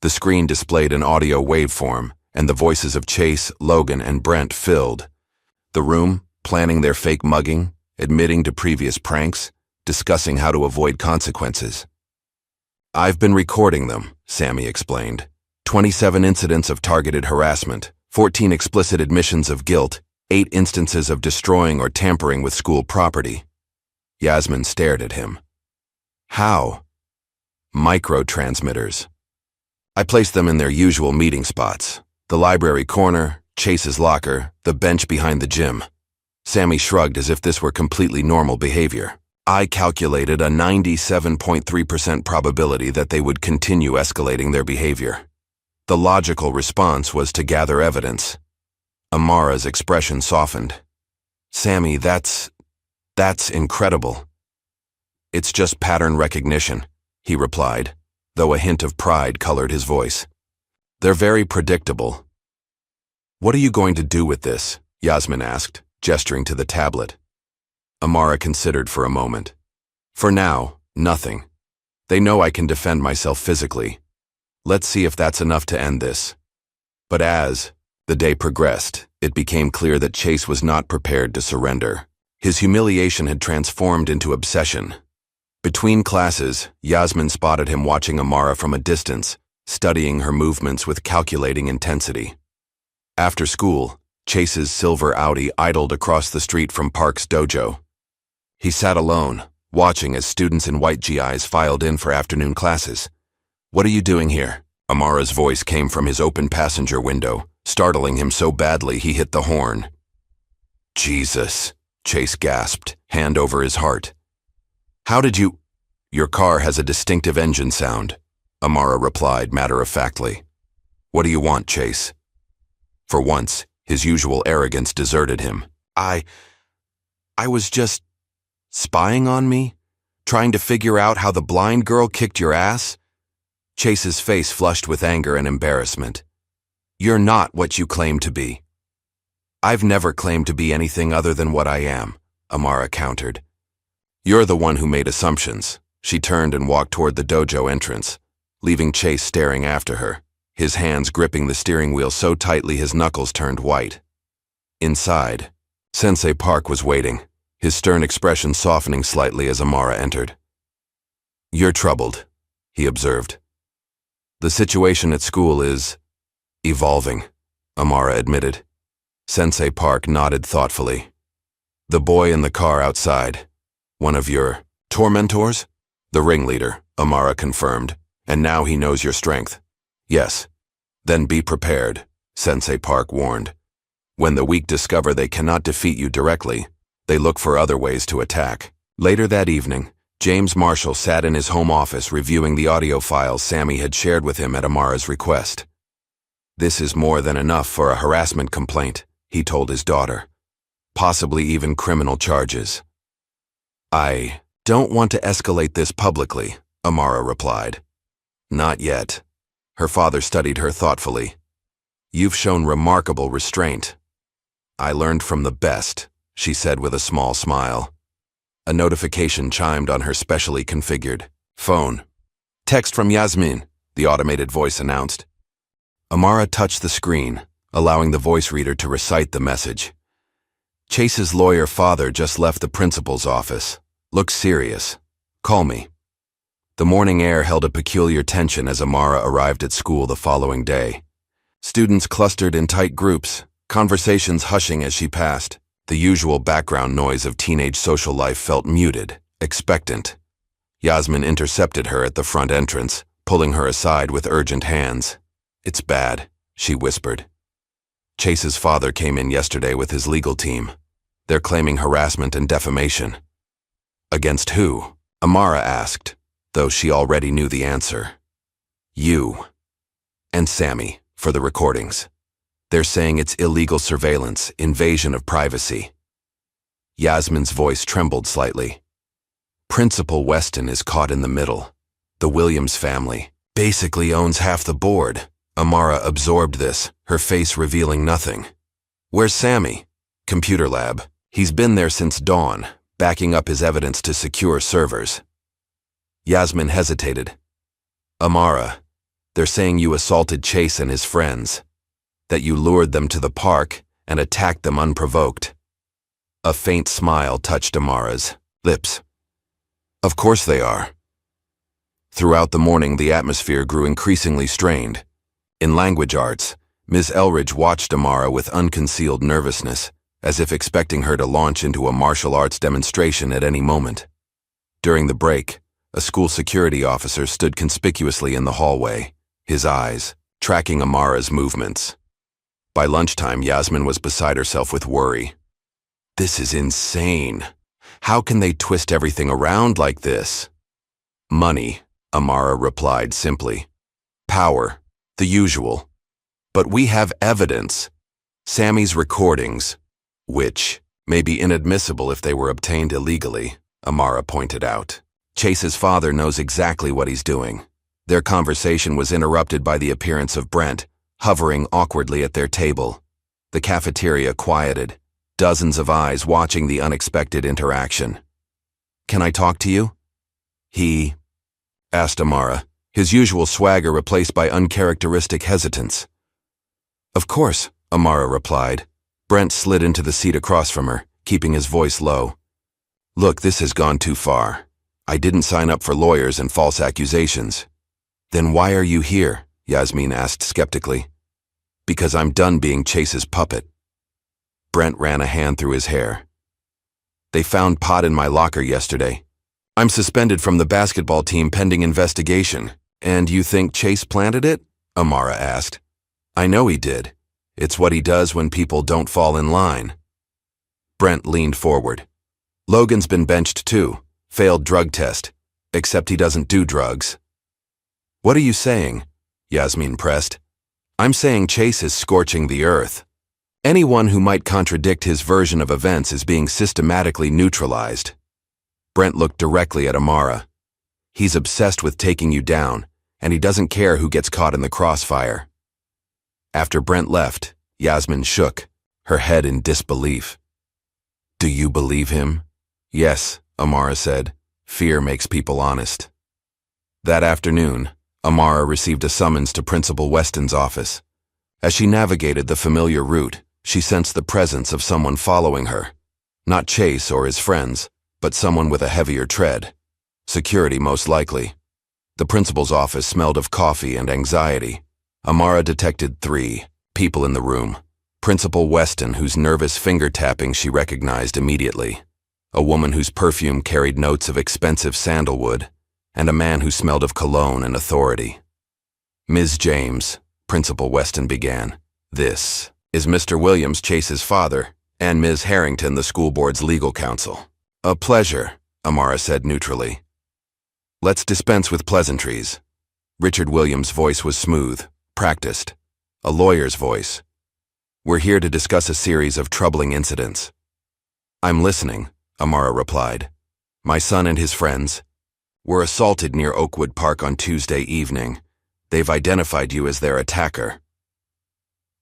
The screen displayed an audio waveform, and the voices of Chase, Logan, and Brent filled the room, planning their fake mugging, admitting to previous pranks, discussing how to avoid consequences. "I've been recording them," Sammy explained. 27 incidents of targeted harassment, 14 explicit admissions of guilt, 8 instances of destroying or tampering with school property. Yasmin stared at him. "How?" "Microtransmitters. I placed them in their usual meeting spots. The library corner, Chase's locker, the bench behind the gym." Sammy shrugged as if this were completely normal behavior. "I calculated a 97.3% probability that they would continue escalating their behavior. The logical response was to gather evidence." Amara's expression softened. "Sammy, that's incredible. It's just pattern recognition, he replied, though a hint of pride colored his voice. They're very predictable. What are you going to do with this? Yasmin asked, gesturing to the tablet. Amara considered for a moment. For now, nothing. They know I can defend myself physically. Let's see if that's enough to end this. But as the day progressed, it became clear that Chase was not prepared to surrender. His humiliation had transformed into obsession. Between classes, Yasmin spotted him watching Amara from a distance, studying her movements with calculating intensity. After school, Chase's silver Audi idled across the street from Park's dojo. He sat alone, watching as students in white GIs filed in for afternoon classes. "What are you doing here?" Amara's voice came from his open passenger window, startling him so badly he hit the horn. "Jesus," Chase gasped, hand over his heart. "How did you—" "Your car has a distinctive engine sound," Amara replied matter-of-factly. "What do you want, Chase?" For once, his usual arrogance deserted him. I was just spying on me? Trying to figure out how the blind girl kicked your ass?" Chase's face flushed with anger and embarrassment. "You're not what you claim to be." "I've never claimed to be anything other than what I am," Amara countered. "You're the one who made assumptions." She turned and walked toward the dojo entrance, leaving Chase staring after her, his hands gripping the steering wheel so tightly his knuckles turned white. Inside, Sensei Park was waiting, his stern expression softening slightly as Amara entered. "You're troubled," he observed. "The situation at school is evolving," Amara admitted. Sensei Park nodded thoughtfully. "The boy in the car outside, one of your tormentors?" "The ringleader," Amara confirmed, "and now he knows your strength." "Yes. Then be prepared," Sensei Park warned. "When the weak discover they cannot defeat you directly, they look for other ways to attack." Later that evening, James Marshall sat in his home office reviewing the audio files Sammy had shared with him at Amara's request. "This is more than enough for a harassment complaint," he told his daughter. "Possibly even criminal charges." "I don't want to escalate this publicly," Amara replied. "Not yet." Her father studied her thoughtfully. "You've shown remarkable restraint." "I learned from the best," she said with a small smile. A notification chimed on her specially configured phone. "Text from Yasmin," the automated voice announced. Amara touched the screen, allowing the voice reader to recite the message. "Chase's lawyer father just left the principal's office. Looks serious. Call me." The morning air held a peculiar tension as Amara arrived at school the following day. Students clustered in tight groups, conversations hushing as she passed. The usual background noise of teenage social life felt muted, expectant. Yasmin intercepted her at the front entrance, pulling her aside with urgent hands. "It's bad," she whispered. "Chase's father came in yesterday with his legal team. They're claiming harassment and defamation." "Against who?" Amara asked, though she already knew the answer. "You. And Sammy, for the recordings. They're saying it's illegal surveillance, invasion of privacy." Yasmin's voice trembled slightly. "Principal Weston is caught in the middle. The Williams family basically owns half the board." Amara absorbed this, her face revealing nothing. "Where's Sammy?" "Computer lab. He's been there since dawn, backing up his evidence to secure servers." Yasmin hesitated. "Amara, they're saying you assaulted Chase and his friends, that you lured them to the park and attacked them unprovoked." A faint smile touched Amara's lips. "Of course they are." Throughout the morning, the atmosphere grew increasingly strained. In language arts, Ms. Elridge watched Amara with unconcealed nervousness, as if expecting her to launch into a martial arts demonstration at any moment. During the break, a school security officer stood conspicuously in the hallway, his eyes tracking Amara's movements. By lunchtime, Yasmin was beside herself with worry. "This is insane. How can they twist everything around like this?" "Money," Amara replied simply. "Power, the usual. But we have evidence. Sammy's recordings, which may be inadmissible if they were obtained illegally," Amara pointed out. Chase's father knows exactly what he's doing. Their conversation was interrupted by the appearance of Brent, hovering awkwardly at their table. The cafeteria quieted, dozens of eyes watching the unexpected interaction. "Can I talk to you?" He asked Amara, his usual swagger replaced by uncharacteristic hesitance. "Of course," Amara replied. Brent slid into the seat across from her, keeping his voice low. "Look, this has gone too far. I didn't sign up for lawyers and false accusations." "Then why are you here?" Yasmin asked skeptically. "Because I'm done being Chase's puppet." Brent ran a hand through his hair. "They found pot in my locker yesterday. I'm suspended from the basketball team pending investigation. And you think Chase planted it?" Amara asked. "I know he did. It's what he does when people don't fall in line." Brent leaned forward. "Logan's been benched too. Failed drug test. Except he doesn't do drugs." "What are you saying?" Yasmin pressed. "I'm saying Chase is scorching the earth. Anyone who might contradict his version of events is being systematically neutralized." Brent looked directly at Amara. "He's obsessed with taking you down, and he doesn't care who gets caught in the crossfire." After Brent left, Yasmin shook, her head in disbelief. "Do you believe him?" "Yes," Amara said. "Fear makes people honest." That afternoon, Amara received a summons to Principal Weston's office. As she navigated the familiar route, she sensed the presence of someone following her. Not Chase or his friends, but someone with a heavier tread. Security, most likely. The principal's office smelled of coffee and anxiety. Amara detected 3 people in the room. Principal Weston, whose nervous finger-tapping she recognized immediately. A woman whose perfume carried notes of expensive sandalwood, and a man who smelled of cologne and authority. "Ms. James," Principal Weston began, "this is Mr. Williams, Chase's father, and Ms. Harrington, the school board's legal counsel." "A pleasure," Amara said neutrally. "Let's dispense with pleasantries." Richard Williams' voice was smooth, practiced, a lawyer's voice. "We're here to discuss a series of troubling incidents." "I'm listening," Amara replied. "My son and his friends were assaulted near Oakwood Park on Tuesday evening. They've identified you as their attacker."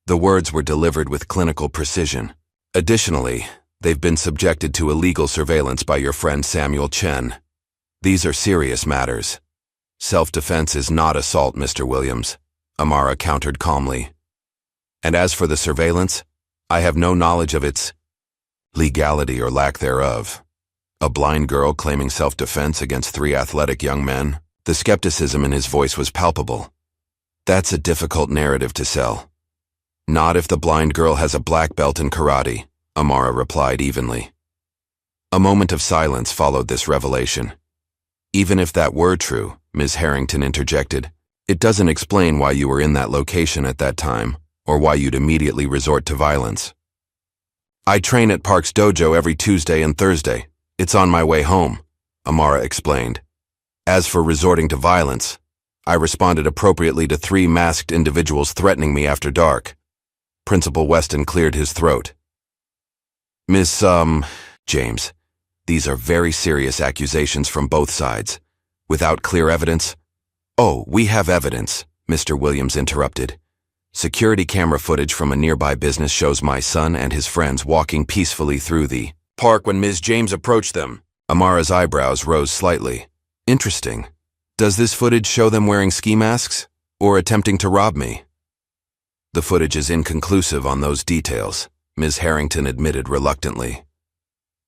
The words were delivered with clinical precision. "Additionally, they've been subjected to illegal surveillance by your friend Samuel Chen. These are serious matters." "Self-defense is not assault, Mr. Williams," Amara countered calmly. "And as for the surveillance, I have no knowledge of its legality or lack thereof." A blind girl claiming self-defense against 3 athletic young men? The skepticism in his voice was palpable. "That's a difficult narrative to sell." "Not if the blind girl has a black belt in karate," Amara replied evenly. A moment of silence followed this revelation. "Even if that were true," Ms. Harrington interjected, "it doesn't explain why you were in that location at that time, or why you'd immediately resort to violence." "I train at Park's dojo every Tuesday and Thursday. It's on my way home," Amara explained. "As for resorting to violence, I responded appropriately to 3 masked individuals threatening me after dark." Principal Weston cleared his throat. "Miss, James, these are very serious accusations from both sides. Without clear evidence—" "Oh, we have evidence," Mr. Williams interrupted. "Security camera footage from a nearby business shows my son and his friends walking peacefully through the park when Ms. James approached them." Amara's eyebrows rose slightly. "Interesting. Does this footage show them wearing ski masks, or attempting to rob me?" "The footage is inconclusive on those details," Ms. Harrington admitted reluctantly.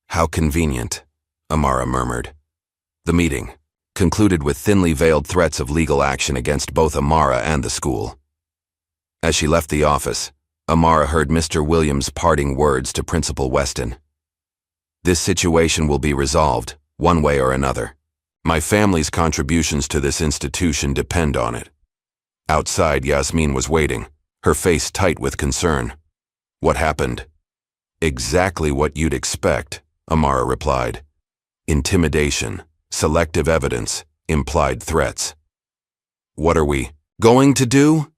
"How convenient," Amara murmured. The meeting concluded with thinly veiled threats of legal action against both Amara and the school. As she left the office, Amara heard Mr. Williams' parting words to Principal Weston. "This situation will be resolved, one way or another. My family's contributions to this institution depend on it." Outside, Yasmin was waiting, her face tight with concern. "What happened?" "Exactly what you'd expect," Amara replied. "Intimidation, selective evidence, implied threats." "What are we going to do?"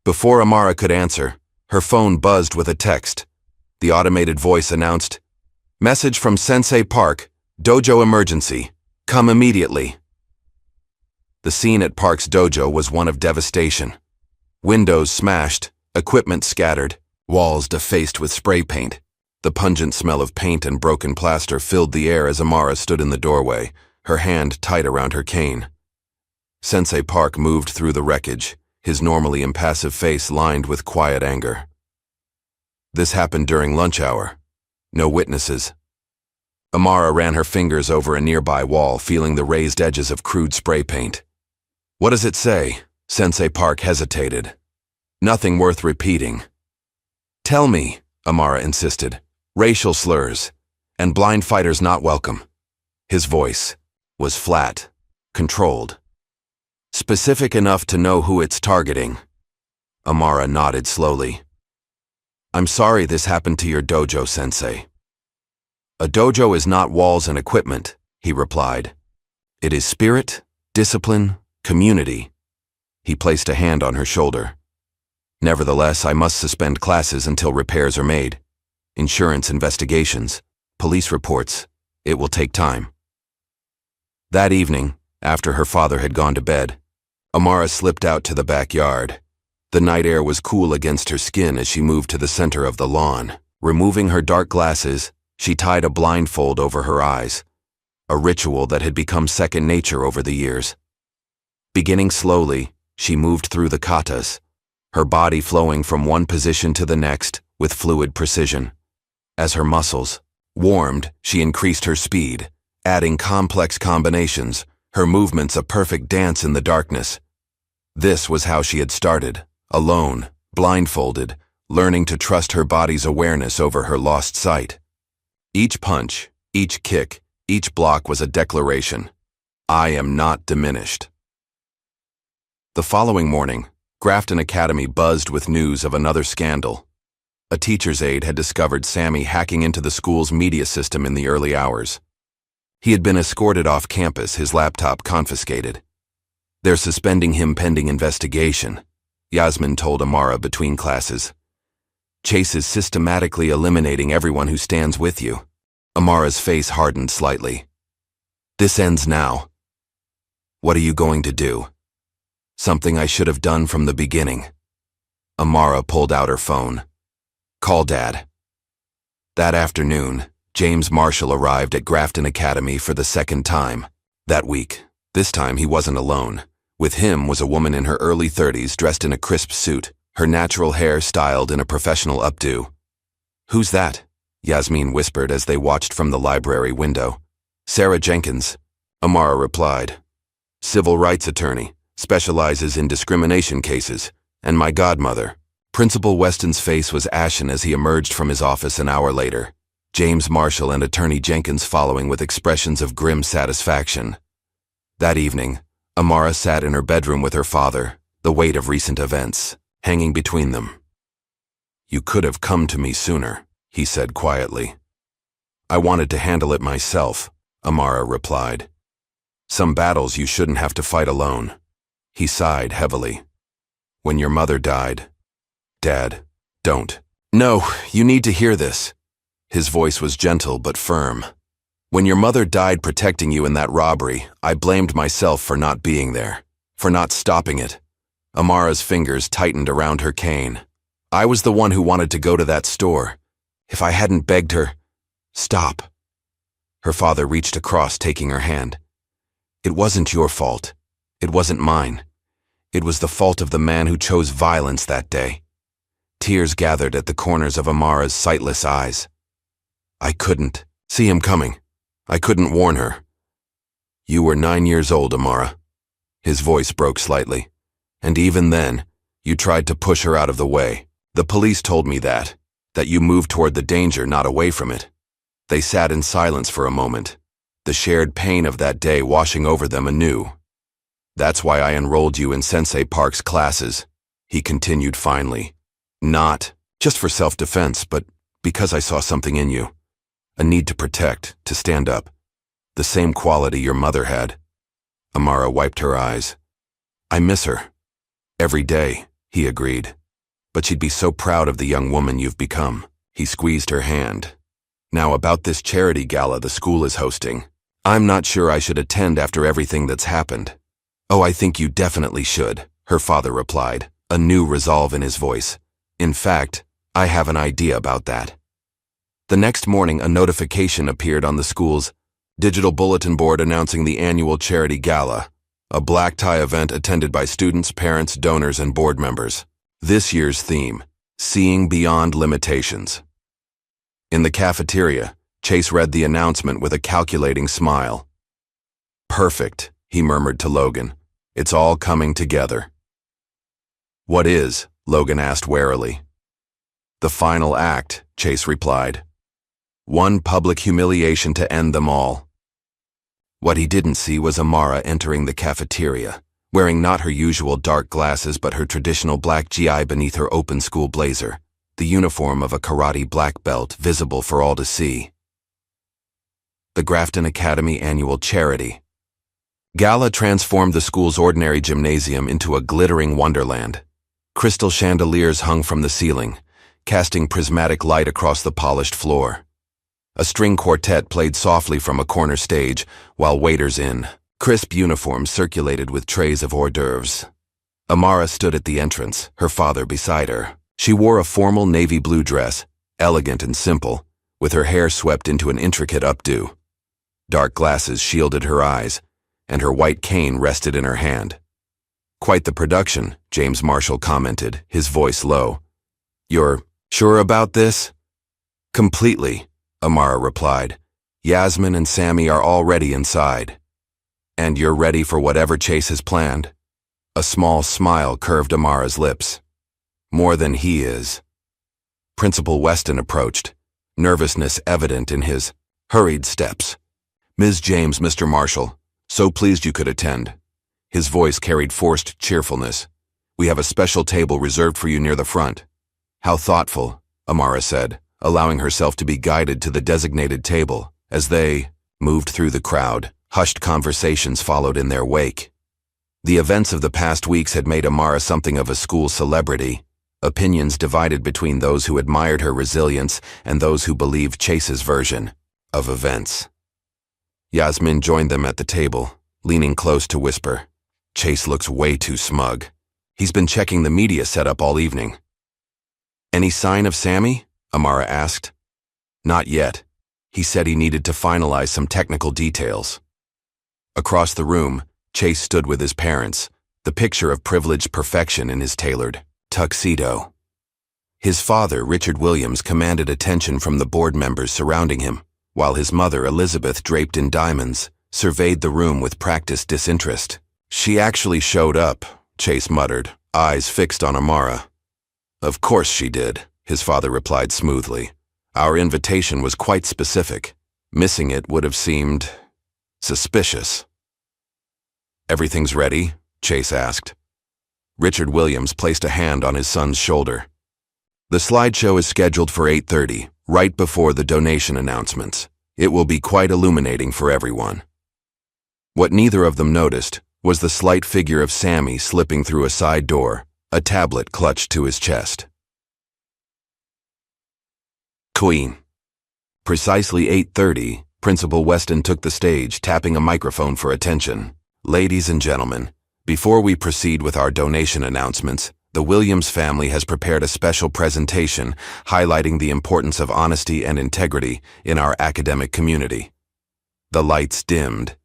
Before Amara could answer, her phone buzzed with a text. The automated voice announced, "Message from Sensei Park, dojo emergency. Come immediately. The scene at Park's dojo was one of devastation. Windows smashed, equipment scattered, walls defaced with spray paint. The pungent smell of paint and broken plaster filled the air as Amara stood in the doorway, her hand tight around her cane. Sensei Park moved through the wreckage, his normally impassive face lined with quiet anger. This happened during lunch hour. No witnesses. Amara ran her fingers over a nearby wall, feeling the raised edges of crude spray paint. What does it say? Sensei Park hesitated. Nothing worth repeating. Tell me, Amara insisted. Racial slurs, and blind fighters not welcome. His voice was flat, controlled. Specific enough to know who it's targeting. Amara nodded slowly. I'm sorry this happened to your dojo, Sensei. A dojo is not walls and equipment, he replied. It is spirit, discipline, community. He placed a hand on her shoulder. Nevertheless, I must suspend classes until repairs are made. Insurance investigations, police reports. It will take time. That evening, after her father had gone to bed, Amara slipped out to the backyard. The night air was cool against her skin as she moved to the center of the lawn. Removing her dark glasses, she tied a blindfold over her eyes, a ritual that had become second nature over the years. Beginning slowly, she moved through the katas, her body flowing from one position to the next with fluid precision. As her muscles warmed, she increased her speed, adding complex combinations, her movements a perfect dance in the darkness. This was how she had started, alone, blindfolded, learning to trust her body's awareness over her lost sight. Each punch, each kick, each block was a declaration. I am not diminished. The following morning, Grafton Academy buzzed with news of another scandal. A teacher's aide had discovered Sammy hacking into the school's media system in the early hours. He had been escorted off campus, his laptop confiscated. They're suspending him pending investigation, Yasmin told Amara between classes. Chase is systematically eliminating everyone who stands with you. Amara's face hardened slightly. This ends now. What are you going to do? Something I should have done from the beginning. Amara pulled out her phone. Call Dad. That afternoon, James Marshall arrived at Grafton Academy for the second time. That week, this time he wasn't alone. With him was a woman in her early 30s dressed in a crisp suit, her natural hair styled in a professional updo. Who's that? Yasmin whispered as they watched from the library window. Sarah Jenkins, Amara replied. Civil rights attorney, specializes in discrimination cases, and my godmother. Principal Weston's face was ashen as he emerged from his office an hour later, James Marshall and Attorney Jenkins following with expressions of grim satisfaction. That evening, Amara sat in her bedroom with her father, the weight of recent events hanging between them. You could have come to me sooner, he said quietly. I wanted to handle it myself, Amara replied. Some battles you shouldn't have to fight alone. He sighed heavily. When your mother died, Dad, don't. No, you need to hear this. His voice was gentle but firm. When your mother died protecting you in that robbery, I blamed myself for not being there, for not stopping it. Amara's fingers tightened around her cane. I was the one who wanted to go to that store. If I hadn't begged her, stop. Her father reached across, taking her hand. It wasn't your fault. It wasn't mine. It was the fault of the man who chose violence that day. Tears gathered at the corners of Amara's sightless eyes. I couldn't see him coming. I couldn't warn her. You were 9 years old, Amara. His voice broke slightly. And even then, you tried to push her out of the way. The police told me that you moved toward the danger, not away from it. They sat in silence for a moment, the shared pain of that day washing over them anew. That's why I enrolled you in Sensei Park's classes, he continued finally. Not just for self-defense, but because I saw something in you. A need to protect, to stand up. The same quality your mother had. Amara wiped her eyes. I miss her. Every day, he agreed. But she'd be so proud of the young woman you've become. He squeezed her hand. Now about this charity gala the school is hosting. I'm not sure I should attend after everything that's happened. Oh, I think you definitely should, her father replied, a new resolve in his voice. In fact, I have an idea about that. The next morning, a notification appeared on the school's digital bulletin board announcing the annual charity gala, a black tie event attended by students, parents, donors, and board members. This year's theme, Seeing Beyond Limitations. In the cafeteria, Chase read the announcement with a calculating smile. Perfect, he murmured to Logan. It's all coming together. What is? Logan asked warily. The final act, Chase replied. One public humiliation to end them all. What he didn't see was Amara entering the cafeteria, wearing not her usual dark glasses but her traditional black GI beneath her open school blazer, the uniform of a karate black belt visible for all to see. The Grafton Academy Annual Charity Gala transformed the school's ordinary gymnasium into a glittering wonderland. Crystal chandeliers hung from the ceiling, casting prismatic light across the polished floor. A string quartet played softly from a corner stage, while waiters in crisp uniforms circulated with trays of hors d'oeuvres. Amara stood at the entrance, her father beside her. She wore a formal navy blue dress, elegant and simple, with her hair swept into an intricate updo. Dark glasses shielded her eyes, and her white cane rested in her hand. Quite the production, James Marshall commented, his voice low. You're sure about this? Completely, Amara replied. Yasmin and Sammy are already inside. And you're ready for whatever Chase has planned? A small smile curved Amara's lips. More than he is. Principal Weston approached, nervousness evident in his hurried steps. Ms. James, Mr. Marshall, so pleased you could attend. His voice carried forced cheerfulness. We have a special table reserved for you near the front. How thoughtful, Amara said, allowing herself to be guided to the designated table. As they moved through the crowd, hushed conversations followed in their wake. The events of the past weeks had made Amara something of a school celebrity, opinions divided between those who admired her resilience and those who believed Chase's version of events. Yasmin joined them at the table, leaning close to whisper, Chase looks way too smug. He's been checking the media setup all evening. Any sign of Sammy? Amara asked. Not yet. He said he needed to finalize some technical details. Across the room, Chase stood with his parents, the picture of privileged perfection in his tailored tuxedo. His father, Richard Williams, commanded attention from the board members surrounding him, while his mother, Elizabeth, draped in diamonds, surveyed the room with practiced disinterest. She actually showed up, Chase muttered, eyes fixed on Amara. Of course she did, his father replied smoothly. Our invitation was quite specific. Missing it would have seemed suspicious. Everything's ready? Chase asked. Richard Williams placed a hand on his son's shoulder. The slideshow is scheduled for 8:30, right before the donation announcements. It will be quite illuminating for everyone. What neither of them noticed was the slight figure of Sammy slipping through a side door, a tablet clutched to his chest. Queen. Precisely 8:30, Principal Weston took the stage, tapping a microphone for attention. Ladies and gentlemen, before we proceed with our donation announcements, the Williams family has prepared a special presentation highlighting the importance of honesty and integrity in our academic community. The lights dimmed.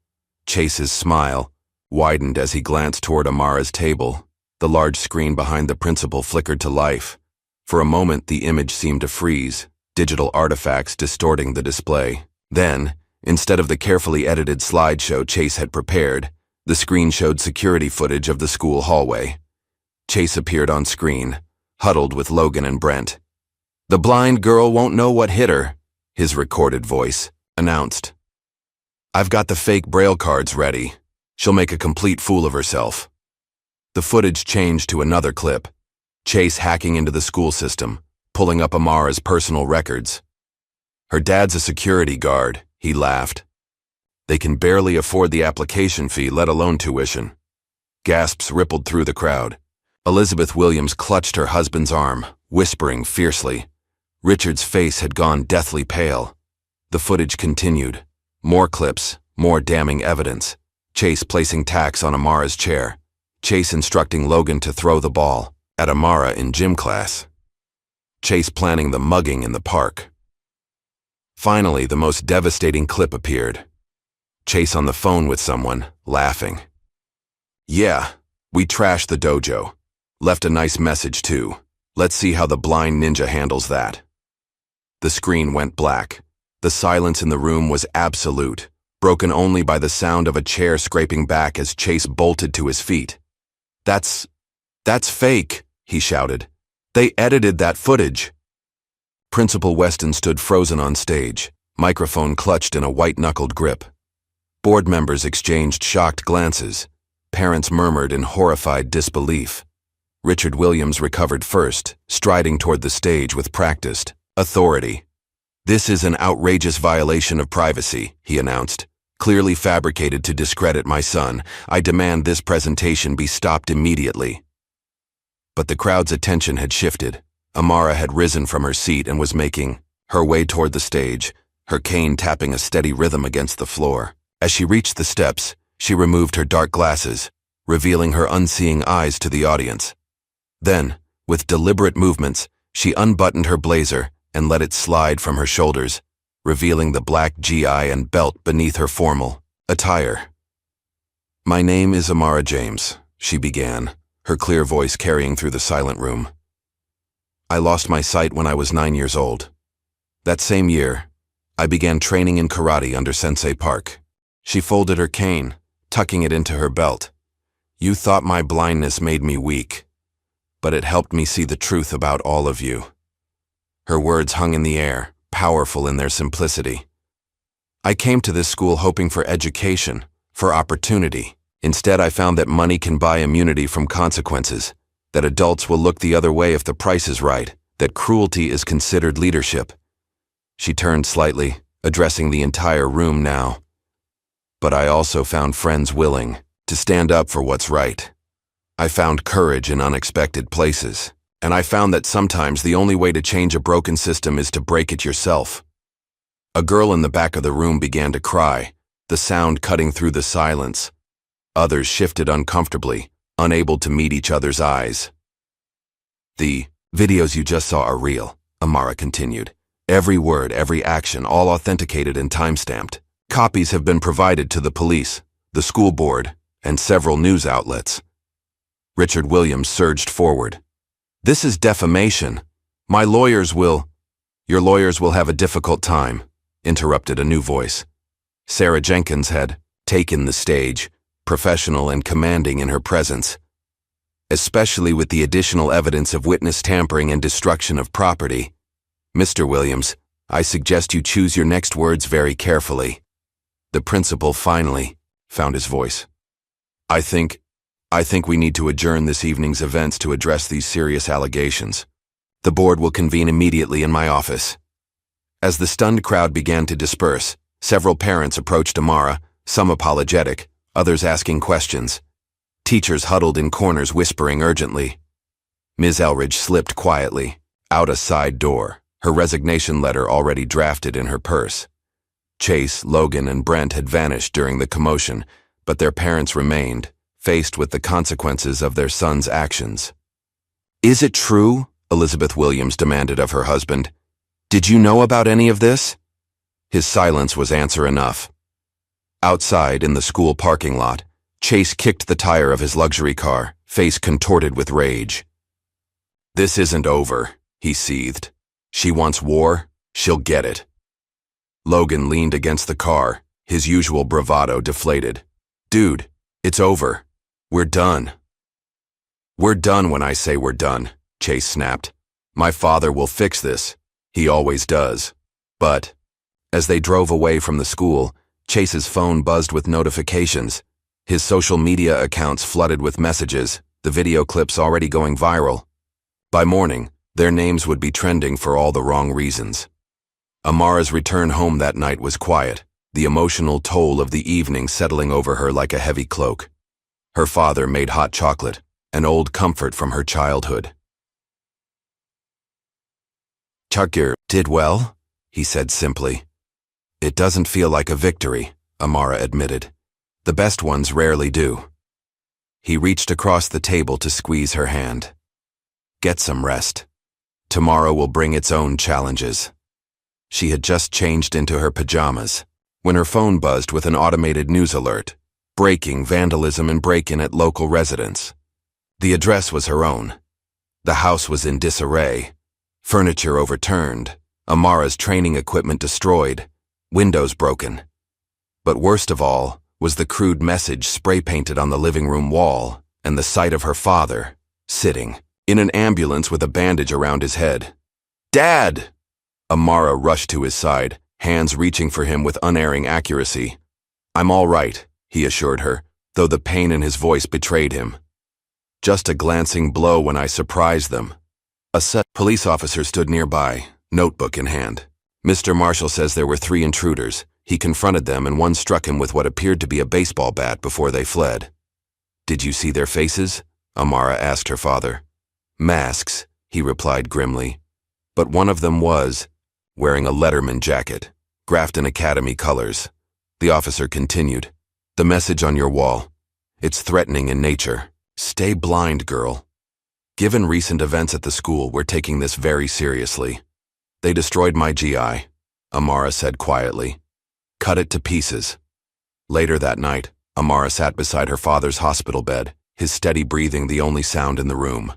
Chase's smile widened as he glanced toward Amara's table. The large screen behind the principal flickered to life. For a moment, the image seemed to freeze, digital artifacts distorting the display. Then, instead of the carefully edited slideshow Chase had prepared, the screen showed security footage of the school hallway. Chase appeared on screen, huddled with Logan and Brent. The blind girl won't know what hit her, his recorded voice announced. I've got the fake braille cards ready. She'll make a complete fool of herself. The footage changed to another clip, Chase hacking into the school system, pulling up Amara's personal records. Her dad's a security guard, he laughed. They can barely afford the application fee, let alone tuition. Gasps rippled through the crowd. Elizabeth Williams clutched her husband's arm, whispering fiercely. Richard's face had gone deathly pale. The footage continued. More clips, More damning evidence. Chase placing tacks on Amara's chair. Chase instructing Logan to throw the ball at Amara in gym class. Chase planning the mugging in the park. Finally, the most devastating clip appeared. Chase on the phone with someone, laughing. "Yeah, we trashed the dojo. Left a nice message too. Let's see how the blind ninja handles that." The screen went black. The silence in the room was absolute, broken only by the sound of a chair scraping back as Chase bolted to his feet. That's fake," he shouted. "They edited that footage." Principal Weston stood frozen on stage, microphone clutched in a white-knuckled grip. Board members exchanged shocked glances. Parents murmured in horrified disbelief. Richard Williams recovered first, striding toward the stage with practiced authority. "This is an outrageous violation of privacy," he announced. "Clearly fabricated to discredit my son. I demand this presentation be stopped immediately." But the crowd's attention had shifted. Amara had risen from her seat and was making her way toward the stage, her cane tapping a steady rhythm against the floor. As she reached the steps, she removed her dark glasses, revealing her unseeing eyes to the audience. Then, with deliberate movements, she unbuttoned her blazer and let it slide from her shoulders, revealing the black GI and belt beneath her formal attire. "My name is Amara James," she began, her clear voice carrying through the silent room. "I lost my sight when I was 9 years old. That same year, I began training in karate under Sensei Park." She folded her cane, tucking it into her belt. "You thought my blindness made me weak, but it helped me see the truth about all of you." Her words hung in the air, powerful in their simplicity. "I came to this school hoping for education, for opportunity. Instead, I found that money can buy immunity from consequences, that adults will look the other way if the price is right, that cruelty is considered leadership." She turned slightly, addressing the entire room now. "But I also found friends willing to stand up for what's right. I found courage in unexpected places, and I found that sometimes the only way to change a broken system is to break it yourself." A girl in the back of the room began to cry, the sound cutting through the silence. Others shifted uncomfortably, unable to meet each other's eyes. "The videos you just saw are real," Amara continued. "Every word, every action, all authenticated and time-stamped. Copies have been provided to the police, the school board, and several news outlets." Richard Williams surged forward. "This is defamation. My lawyers will—" "Your lawyers will have a difficult time," interrupted a new voice. Sarah Jenkins had taken the stage, professional and commanding in her presence. "Especially with the additional evidence of witness tampering and destruction of property. Mr. Williams, I suggest you choose your next words very carefully." The principal finally found his voice. I think we need to adjourn this evening's events to address these serious allegations. The board will convene immediately in my office." As the stunned crowd began to disperse, several parents approached Amara, some apologetic, others asking questions. Teachers huddled in corners whispering urgently. Ms. Elridge slipped quietly, out a side door, her resignation letter already drafted in her purse. Chase, Logan, and Brent had vanished during the commotion, but their parents remained, faced with the consequences of their son's actions. "Is it true?" Elizabeth Williams demanded of her husband. "Did you know about any of this?" His silence was answer enough. Outside, in the school parking lot, Chase kicked the tire of his luxury car, face contorted with rage. "This isn't over," he seethed. "She wants war, she'll get it." Logan leaned against the car, his usual bravado deflated. "Dude, it's over. We're done." "We're done when I say we're done," Chase snapped. "My father will fix this. He always does." But, as they drove away from the school, Chase's phone buzzed with notifications. His social media accounts flooded with messages, the video clips already going viral. By morning, their names would be trending for all the wrong reasons. Amara's return home that night was quiet, the emotional toll of the evening settling over her like a heavy cloak. Her father made hot chocolate, an old comfort from her childhood. "Chagir did well," he said simply. "It doesn't feel like a victory, Amara admitted. The best ones rarely do. He reached across the table to squeeze her hand. Get some rest. Tomorrow will bring its own challenges. She had just changed into her pajamas when her phone buzzed with an automated news alert. Breaking vandalism and break-in at local residence. The address was her own. The house was in disarray. Furniture overturned. Amara's training equipment destroyed. Windows broken. But worst of all was the crude message spray-painted on the living room wall and the sight of her father, sitting in an ambulance with a bandage around his head. "Dad!" Amara rushed to his side, hands reaching for him with unerring accuracy. "I'm all right," he assured her, though the pain in his voice betrayed him. "Just a glancing blow when I surprised them." A police officer stood nearby, notebook in hand. "Mr. Marshall says there were 3 intruders. He confronted them and one struck him with what appeared to be a baseball bat before they fled." "Did you see their faces?" Amara asked her father. "Masks," he replied grimly. "But one of them was wearing a Letterman jacket, Grafton Academy colors." The officer continued. "The message on your wall. It's threatening in nature. Stay blind, girl. Given recent events at the school, we're taking this very seriously." "They destroyed my GI," Amara said quietly. "Cut it to pieces." Later that night, Amara sat beside her father's hospital bed, his steady breathing the only sound in the room.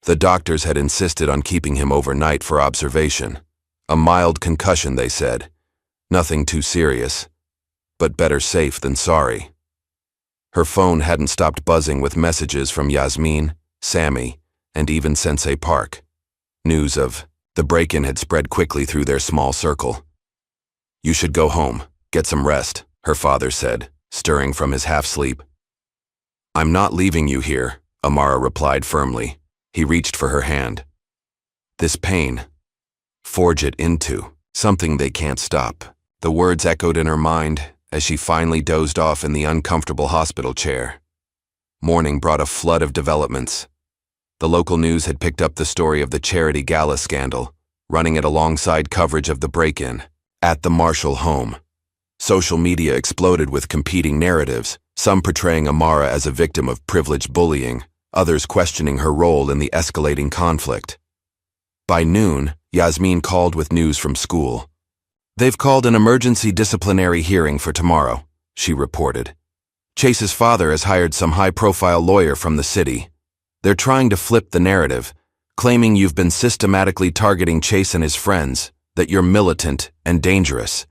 The doctors had insisted on keeping him overnight for observation. A mild concussion, they said. Nothing too serious, but better safe than sorry. Her phone hadn't stopped buzzing with messages from Yasmin, Sammy, and even Sensei Park. News of the break-in had spread quickly through their small circle. "You should go home, get some rest," her father said, stirring from his half-sleep. "I'm not leaving you here," Amara replied firmly. He reached for her hand. "This pain, forge it into something they can't stop." The words echoed in her mind as she finally dozed off in the uncomfortable hospital chair. Morning brought a flood of developments. The local news had picked up the story of the charity gala scandal, running it alongside coverage of the break-in at the Marshall home. Social media exploded with competing narratives, some portraying Amara as a victim of privileged bullying, others questioning her role in the escalating conflict. By noon, Yasmin called with news from school. "They've called an emergency disciplinary hearing for tomorrow," she reported. "Chase's father has hired some high-profile lawyer from the city. They're trying to flip the narrative, claiming you've been systematically targeting Chase and his friends, that you're militant and dangerous."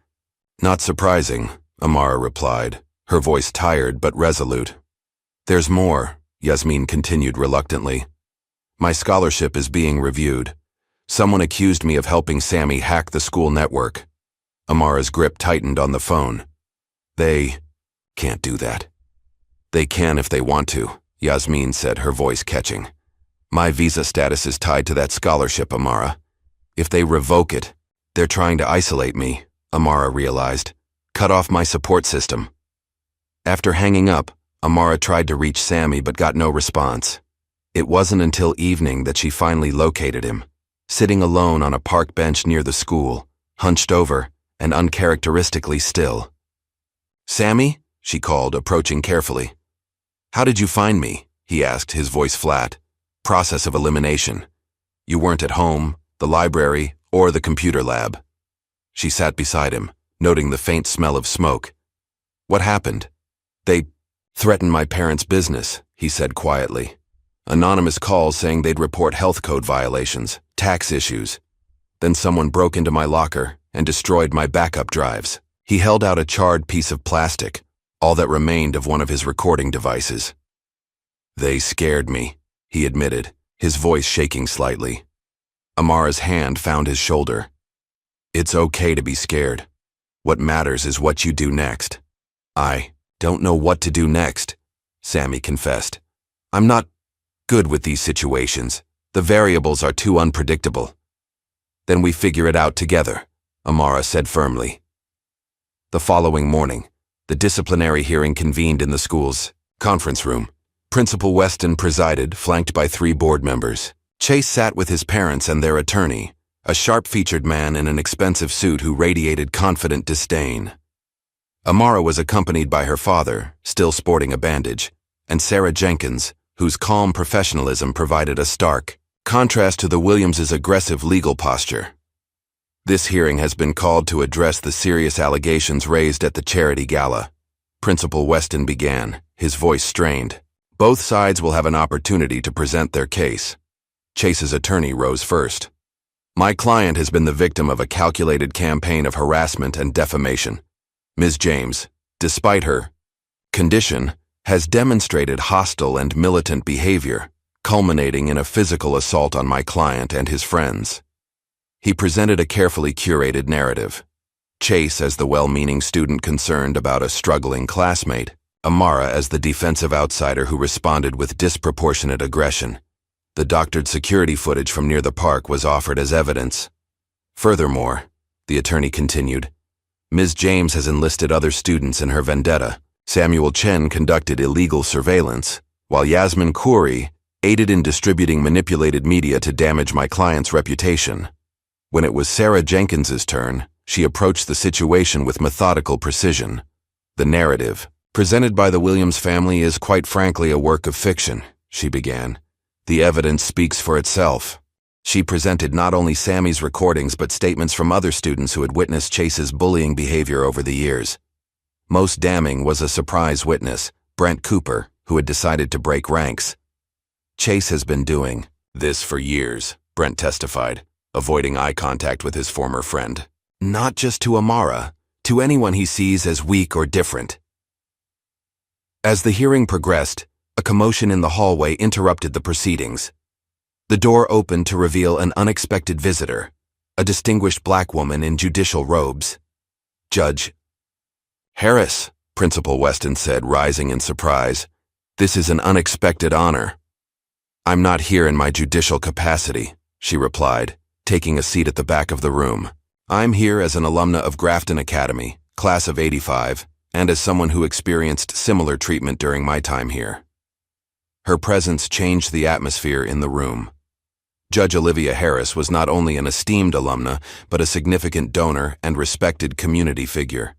"Not surprising," Amara replied, her voice tired but resolute. "There's more," Yasmin continued reluctantly. "My scholarship is being reviewed. Someone accused me of helping Sammy hack the school network." Amara's grip tightened on the phone. "They can't do that." "They can if they want to," Yasmin said, her voice catching. "My visa status is tied to that scholarship, Amara. If they revoke it, they're trying to isolate me," Amara realized. "Cut off my support system." After hanging up, Amara tried to reach Sammy but got no response. It wasn't until evening that she finally located him, sitting alone on a park bench near the school, hunched over and uncharacteristically still. "Sammy?" she called, approaching carefully. "How did you find me?" he asked, his voice flat. "Process of elimination. You weren't at home, the library, or the computer lab." She sat beside him, noting the faint smell of smoke. "What happened?" "They threatened my parents' business," he said quietly. "Anonymous calls saying they'd report health code violations, tax issues. Then someone broke into my locker and destroyed my backup drives." He held out a charred piece of plastic, all that remained of one of his recording devices. "They scared me," he admitted, his voice shaking slightly. Amara's hand found his shoulder. "It's okay to be scared. What matters is what you do next." "I don't know what to do next," Sammy confessed. "I'm not good with these situations. The variables are too unpredictable." "Then we figure it out together," Amara said firmly. The following morning, the disciplinary hearing convened in the school's conference room. Principal Weston presided, flanked by 3 board members. Chase sat with his parents and their attorney, a sharp-featured man in an expensive suit who radiated confident disdain. Amara was accompanied by her father, still sporting a bandage, and Sarah Jenkins, whose calm professionalism provided a stark contrast to the Williams' aggressive legal posture. This hearing has been called to address the serious allegations raised at the charity gala. Principal Weston began, his voice strained. Both sides will have an opportunity to present their case. Chase's attorney rose first. My client has been the victim of a calculated campaign of harassment and defamation. Ms. James, despite her condition, has demonstrated hostile and militant behavior, culminating in a physical assault on my client and his friends. He presented a carefully curated narrative. Chase as the well-meaning student concerned about a struggling classmate, Amara as the defensive outsider who responded with disproportionate aggression. The doctored security footage from near the park was offered as evidence. Furthermore, the attorney continued, Ms. James has enlisted other students in her vendetta. Samuel Chen conducted illegal surveillance, while Yasmin Khoury aided in distributing manipulated media to damage my client's reputation. When it was Sarah Jenkins's turn, she approached the situation with methodical precision. The narrative, presented by the Williams family, is quite frankly a work of fiction, she began. The evidence speaks for itself. She presented not only Sammy's recordings but statements from other students who had witnessed Chase's bullying behavior over the years. Most damning was a surprise witness, Brent Cooper, who had decided to break ranks. Chase has been doing this for years, Brent testified, avoiding eye contact with his former friend. Not just to Amara, to anyone he sees as weak or different. As the hearing progressed, a commotion in the hallway interrupted the proceedings. The door opened to reveal an unexpected visitor, a distinguished black woman in judicial robes. Judge Harris, Principal Weston said, rising in surprise. This is an unexpected honor. I'm not here in my judicial capacity, she replied, taking a seat at the back of the room. I'm here as an alumna of Grafton Academy, class of '85, and as someone who experienced similar treatment during my time here. Her presence changed the atmosphere in the room. Judge Olivia Harris was not only an esteemed alumna, but a significant donor and respected community figure.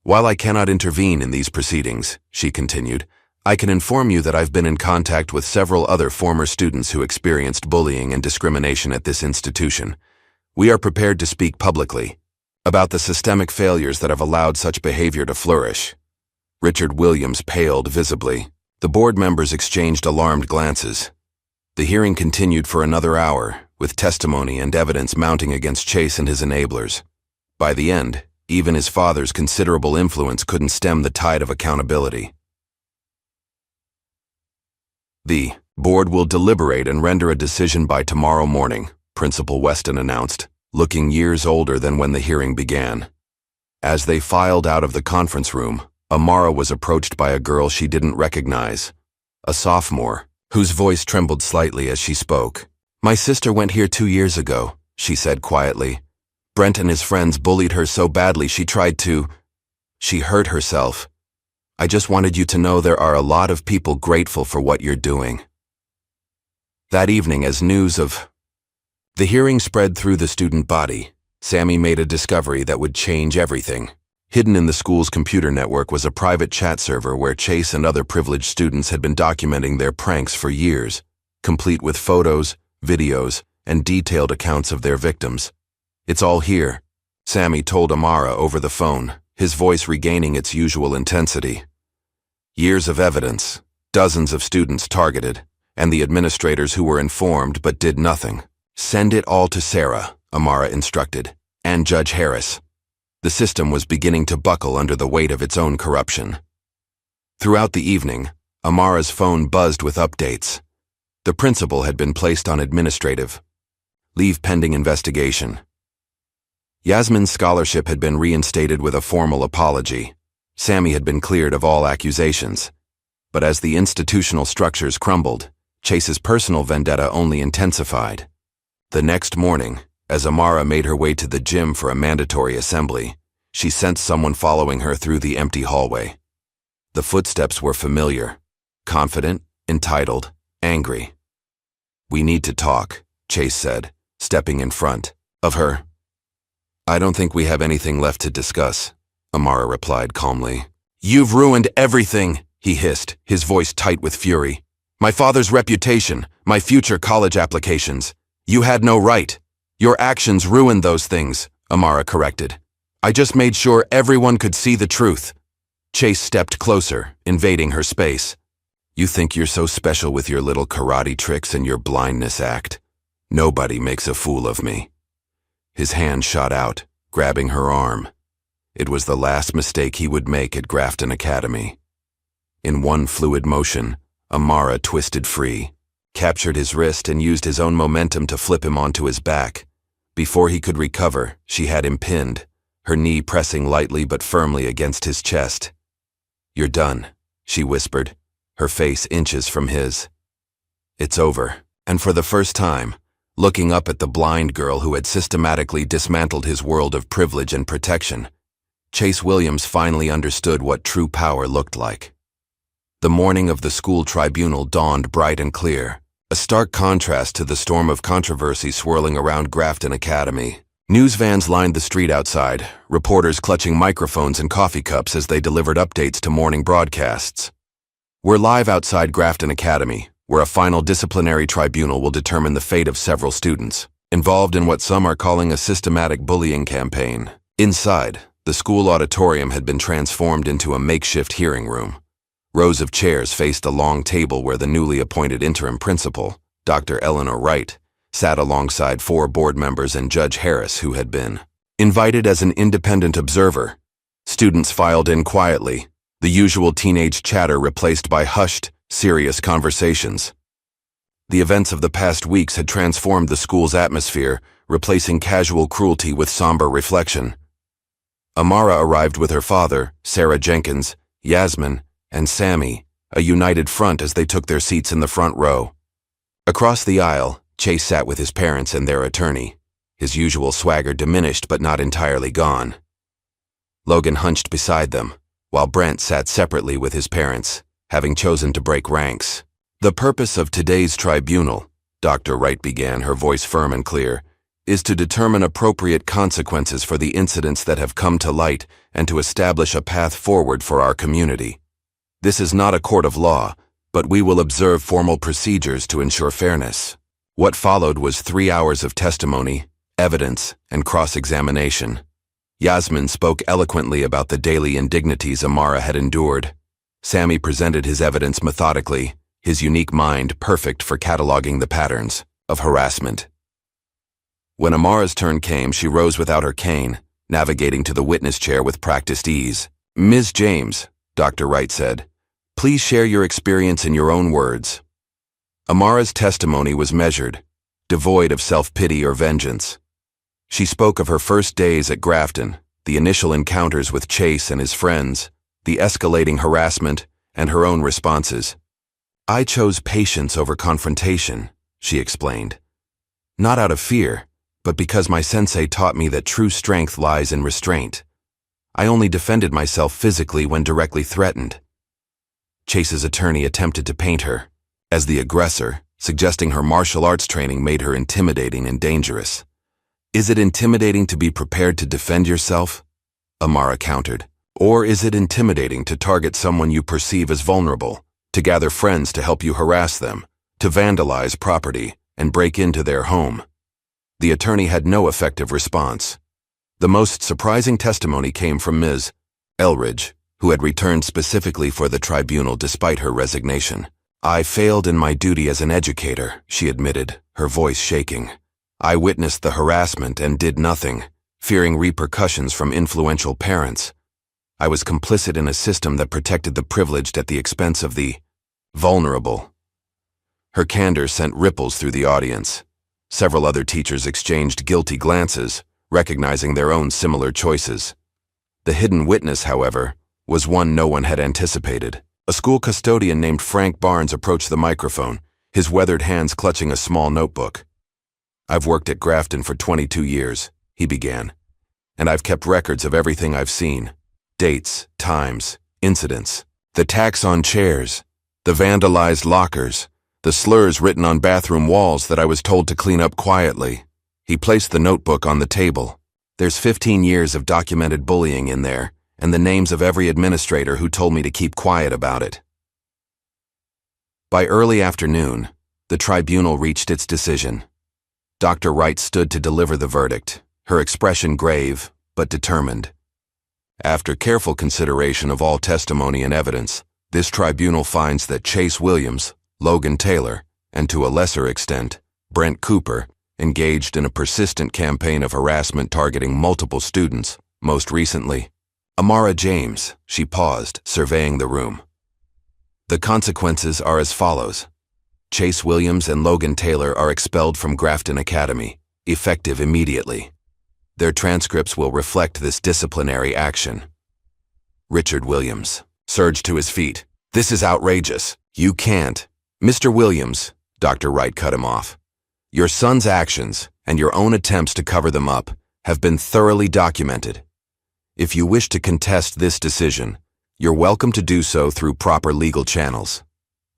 While I cannot intervene in these proceedings, she continued, I can inform you that I've been in contact with several other former students who experienced bullying and discrimination at this institution. We are prepared to speak publicly about the systemic failures that have allowed such behavior to flourish. Richard Williams paled visibly. The board members exchanged alarmed glances. The hearing continued for another hour, with testimony and evidence mounting against Chase and his enablers. By the end, even his father's considerable influence couldn't stem the tide of accountability. The board will deliberate and render a decision by tomorrow morning, Principal Weston announced, looking years older than when the hearing began. As they filed out of the conference room, Amara was approached by a girl she didn't recognize, a sophomore, whose voice trembled slightly as she spoke. My sister went here 2 years ago, she said quietly. Brent and his friends bullied her so badly she hurt herself. I just wanted you to know there are a lot of people grateful for what you're doing. That evening, as news of the hearing spread through the student body, Sammy made a discovery that would change everything. Hidden in the school's computer network was a private chat server where Chase and other privileged students had been documenting their pranks for years, complete with photos, videos, and detailed accounts of their victims. It's all here, Sammy told Amara over the phone, his voice regaining its usual intensity. Years of evidence, dozens of students targeted, and the administrators who were informed but did nothing. Send it all to Sarah, Amara instructed, and Judge Harris. The system was beginning to buckle under the weight of its own corruption. Throughout the evening, Amara's phone buzzed with updates. The principal had been placed on administrative leave pending investigation. Yasmin's scholarship had been reinstated with a formal apology. Sammy had been cleared of all accusations. But as the institutional structures crumbled, Chase's personal vendetta only intensified. The next morning, as Amara made her way to the gym for a mandatory assembly, she sensed someone following her through the empty hallway. The footsteps were familiar, confident, entitled, angry. We need to talk, Chase said, stepping in front of her. I don't think we have anything left to discuss, Amara replied calmly. You've ruined everything, he hissed, his voice tight with fury. My father's reputation, my future college applications. You had no right. Your actions ruined those things, Amara corrected. I just made sure everyone could see the truth. Chase stepped closer, invading her space. You think you're so special with your little karate tricks and your blindness act? Nobody makes a fool of me. His hand shot out, grabbing her arm. It was the last mistake he would make at Grafton Academy. In one fluid motion, Amara twisted free, captured his wrist and used his own momentum to flip him onto his back. Before he could recover, she had him pinned, her knee pressing lightly but firmly against his chest. You're done, she whispered, her face inches from his. It's over, and for the first time, looking up at the blind girl who had systematically dismantled his world of privilege and protection, Chase Williams finally understood what true power looked like. The morning of the school tribunal dawned bright and clear, a stark contrast to the storm of controversy swirling around Grafton Academy. News vans lined the street outside, reporters clutching microphones and coffee cups as they delivered updates to morning broadcasts. We're live outside Grafton Academy, where a final disciplinary tribunal will determine the fate of several students, involved in what some are calling a systematic bullying campaign. Inside, the school auditorium had been transformed into a makeshift hearing room. Rows of chairs faced a long table where the newly appointed interim principal, Dr. Eleanor Wright, sat alongside 4 board members and Judge Harris, who had been invited as an independent observer. Students filed in quietly, the usual teenage chatter replaced by hushed, serious conversations. The events of the past weeks had transformed the school's atmosphere, replacing casual cruelty with somber reflection. Amara arrived with her father, Sarah Jenkins, Yasmin, and Sammy, a united front as they took their seats in the front row. Across the aisle, Chase sat with his parents and their attorney, his usual swagger diminished but not entirely gone. Logan hunched beside them, while Brent sat separately with his parents, having chosen to break ranks. The purpose of today's tribunal, Dr. Wright began, her voice firm and clear, is to determine appropriate consequences for the incidents that have come to light and to establish a path forward for our community. This is not a court of law, but we will observe formal procedures to ensure fairness. What followed was 3 hours of testimony, evidence, and cross-examination. Yasmin spoke eloquently about the daily indignities Amara had endured. Sammy presented his evidence methodically, his unique mind perfect for cataloging the patterns of harassment. When Amara's turn came, she rose without her cane, navigating to the witness chair with practiced ease. Ms. James, Dr. Wright said, please share your experience in your own words. Amara's testimony was measured, devoid of self-pity or vengeance. She spoke of her first days at Grafton, the initial encounters with Chase and his friends, the escalating harassment, and her own responses. I chose patience over confrontation, she explained. Not out of fear, but because my sensei taught me that true strength lies in restraint. I only defended myself physically when directly threatened. Chase's attorney attempted to paint her as the aggressor, suggesting her martial arts training made her intimidating and dangerous. Is it intimidating to be prepared to defend yourself? Amara countered. Or is it intimidating to target someone you perceive as vulnerable, to gather friends to help you harass them, to vandalize property, and break into their home? The attorney had no effective response. The most surprising testimony came from Ms. Elridge, who had returned specifically for the tribunal despite her resignation. I failed in my duty as an educator, she admitted, her voice shaking. I witnessed the harassment and did nothing, fearing repercussions from influential parents. I was complicit in a system that protected the privileged at the expense of the vulnerable. Her candor sent ripples through the audience. Several other teachers exchanged guilty glances, recognizing their own similar choices. The hidden witness, however, was one no one had anticipated. A school custodian named Frank Barnes approached the microphone, his weathered hands clutching a small notebook. I've worked at Grafton for 22 years, he began, and I've kept records of everything I've seen. Dates, times, incidents, the tacks on chairs, the vandalized lockers, the slurs written on bathroom walls that I was told to clean up quietly. He placed the notebook on the table. There's 15 years of documented bullying in there, and the names of every administrator who told me to keep quiet about it. By early afternoon, the tribunal reached its decision. Dr. Wright stood to deliver the verdict, her expression grave but determined. After careful consideration of all testimony and evidence, this tribunal finds that Chase Williams, Logan Taylor, and to a lesser extent, Brent Cooper, engaged in a persistent campaign of harassment targeting multiple students, most recently. Amara James, she paused, surveying the room. The consequences are as follows. Chase Williams and Logan Taylor are expelled from Grafton Academy, effective immediately. Their transcripts will reflect this disciplinary action. Richard Williams surged to his feet. This is outrageous. You can't. Mr. Williams, Dr. Wright cut him off. Your son's actions, and your own attempts to cover them up, have been thoroughly documented. If you wish to contest this decision, you're welcome to do so through proper legal channels.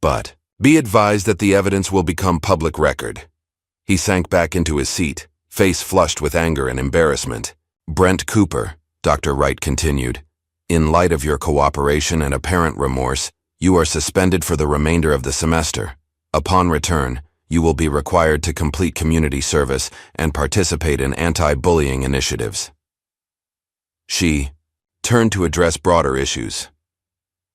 But be advised that the evidence will become public record. He sank back into his seat, face flushed with anger and embarrassment. Brent Cooper, Dr. Wright continued, in light of your cooperation and apparent remorse, you are suspended for the remainder of the semester. Upon return, you will be required to complete community service and participate in anti-bullying initiatives. She turned to address broader issues.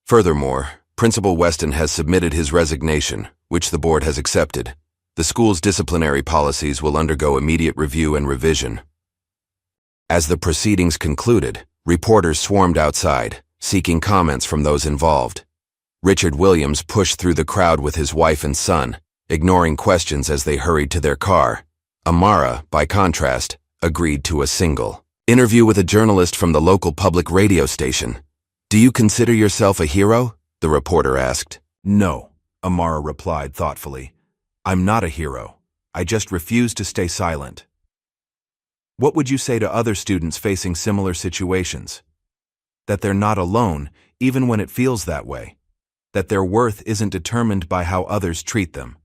Furthermore, Principal Weston has submitted his resignation, which the board has accepted. The school's disciplinary policies will undergo immediate review and revision. As the proceedings concluded, reporters swarmed outside, seeking comments from those involved. Richard Williams pushed through the crowd with his wife and son, ignoring questions as they hurried to their car. Amara, by contrast, agreed to a single interview with a journalist from the local public radio station. Do you consider yourself a hero? The reporter asked. No, Amara replied thoughtfully. I'm not a hero. I just refuse to stay silent. What would you say to other students facing similar situations? That they're not alone, even when it feels that way. That their worth isn't determined by how others treat them.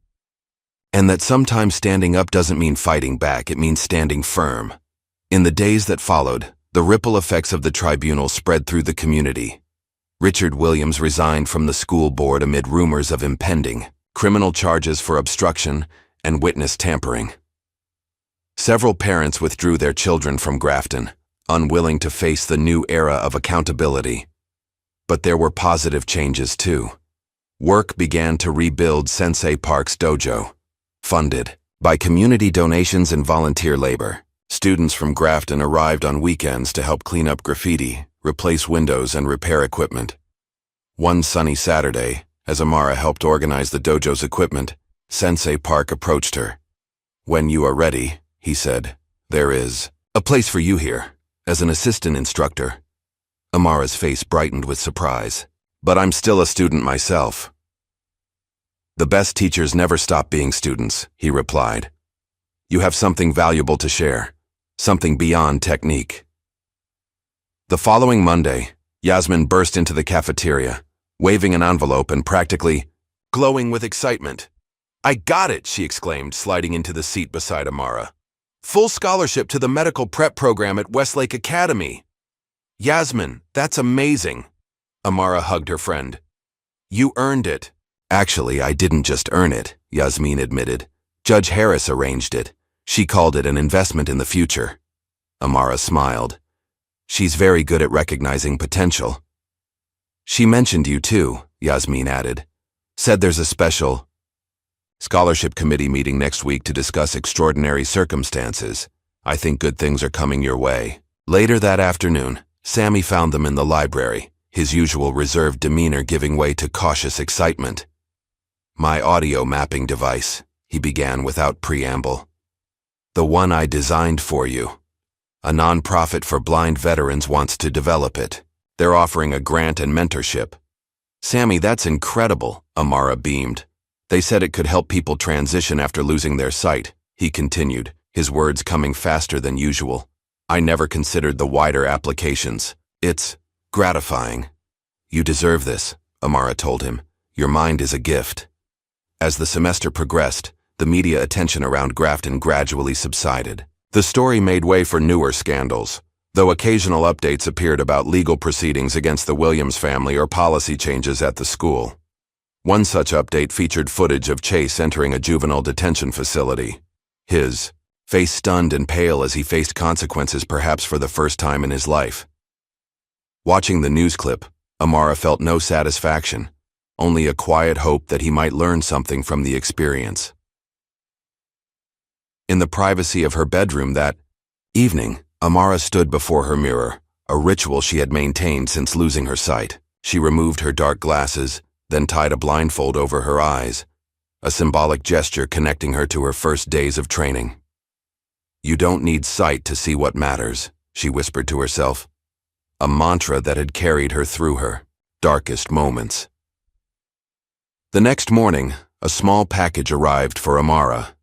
And that sometimes standing up doesn't mean fighting back, it means standing firm. In the days that followed, the ripple effects of the tribunal spread through the community. Richard Williams resigned from the school board amid rumors of impending criminal charges for obstruction and witness tampering. Several parents withdrew their children from Grafton, unwilling to face the new era of accountability. But there were positive changes too. Work began to rebuild Sensei Park's dojo. Funded by community donations and volunteer labor, students from Grafton arrived on weekends to help clean up graffiti, replace windows, and repair equipment. One sunny Saturday, as Amara helped organize the dojo's equipment, Sensei Park approached her. When you are ready, he said, there is a place for you here, as an assistant instructor. Amara's face brightened with surprise. But I'm still a student myself. The best teachers never stop being students, he replied. You have something valuable to share, something beyond technique. The following Monday, Yasmin burst into the cafeteria, waving an envelope and practically glowing with excitement. I got it, she exclaimed, sliding into the seat beside Amara. Full scholarship to the medical prep program at Westlake Academy. Yasmin, that's amazing. Amara hugged her friend. You earned it. Actually, I didn't just earn it, Yasmin admitted. Judge Harris arranged it. She called it an investment in the future. Amara smiled. She's very good at recognizing potential. She mentioned you too, Yasmin added. Said there's a special scholarship committee meeting next week to discuss extraordinary circumstances. I think good things are coming your way. Later that afternoon, Sammy found them in the library, his usual reserved demeanor giving way to cautious excitement. My audio mapping device, he began without preamble. The one I designed for you. A nonprofit for blind veterans wants to develop it. They're offering a grant and mentorship. Sammy, that's incredible, Amara beamed. They said it could help people transition after losing their sight, he continued, his words coming faster than usual. I never considered the wider applications. It's gratifying. You deserve this, Amara told him. Your mind is a gift. As the semester progressed, the media attention around Grafton gradually subsided. The story made way for newer scandals. though occasional updates appeared about legal proceedings against the Williams family or policy changes at the school. One such update featured footage of Chase entering a juvenile detention facility, his face stunned and pale as he faced consequences perhaps for the first time in his life. Watching the news clip, Amara felt no satisfaction, only a quiet hope that he might learn something from the experience. In the privacy of her bedroom that evening, Amara stood before her mirror, a ritual she had maintained since losing her sight. She removed her dark glasses, then tied a blindfold over her eyes, a symbolic gesture connecting her to her first days of training. "You don't need sight to see what matters," she whispered to herself, a mantra that had carried her through her darkest moments. The next morning, a small package arrived for Amara.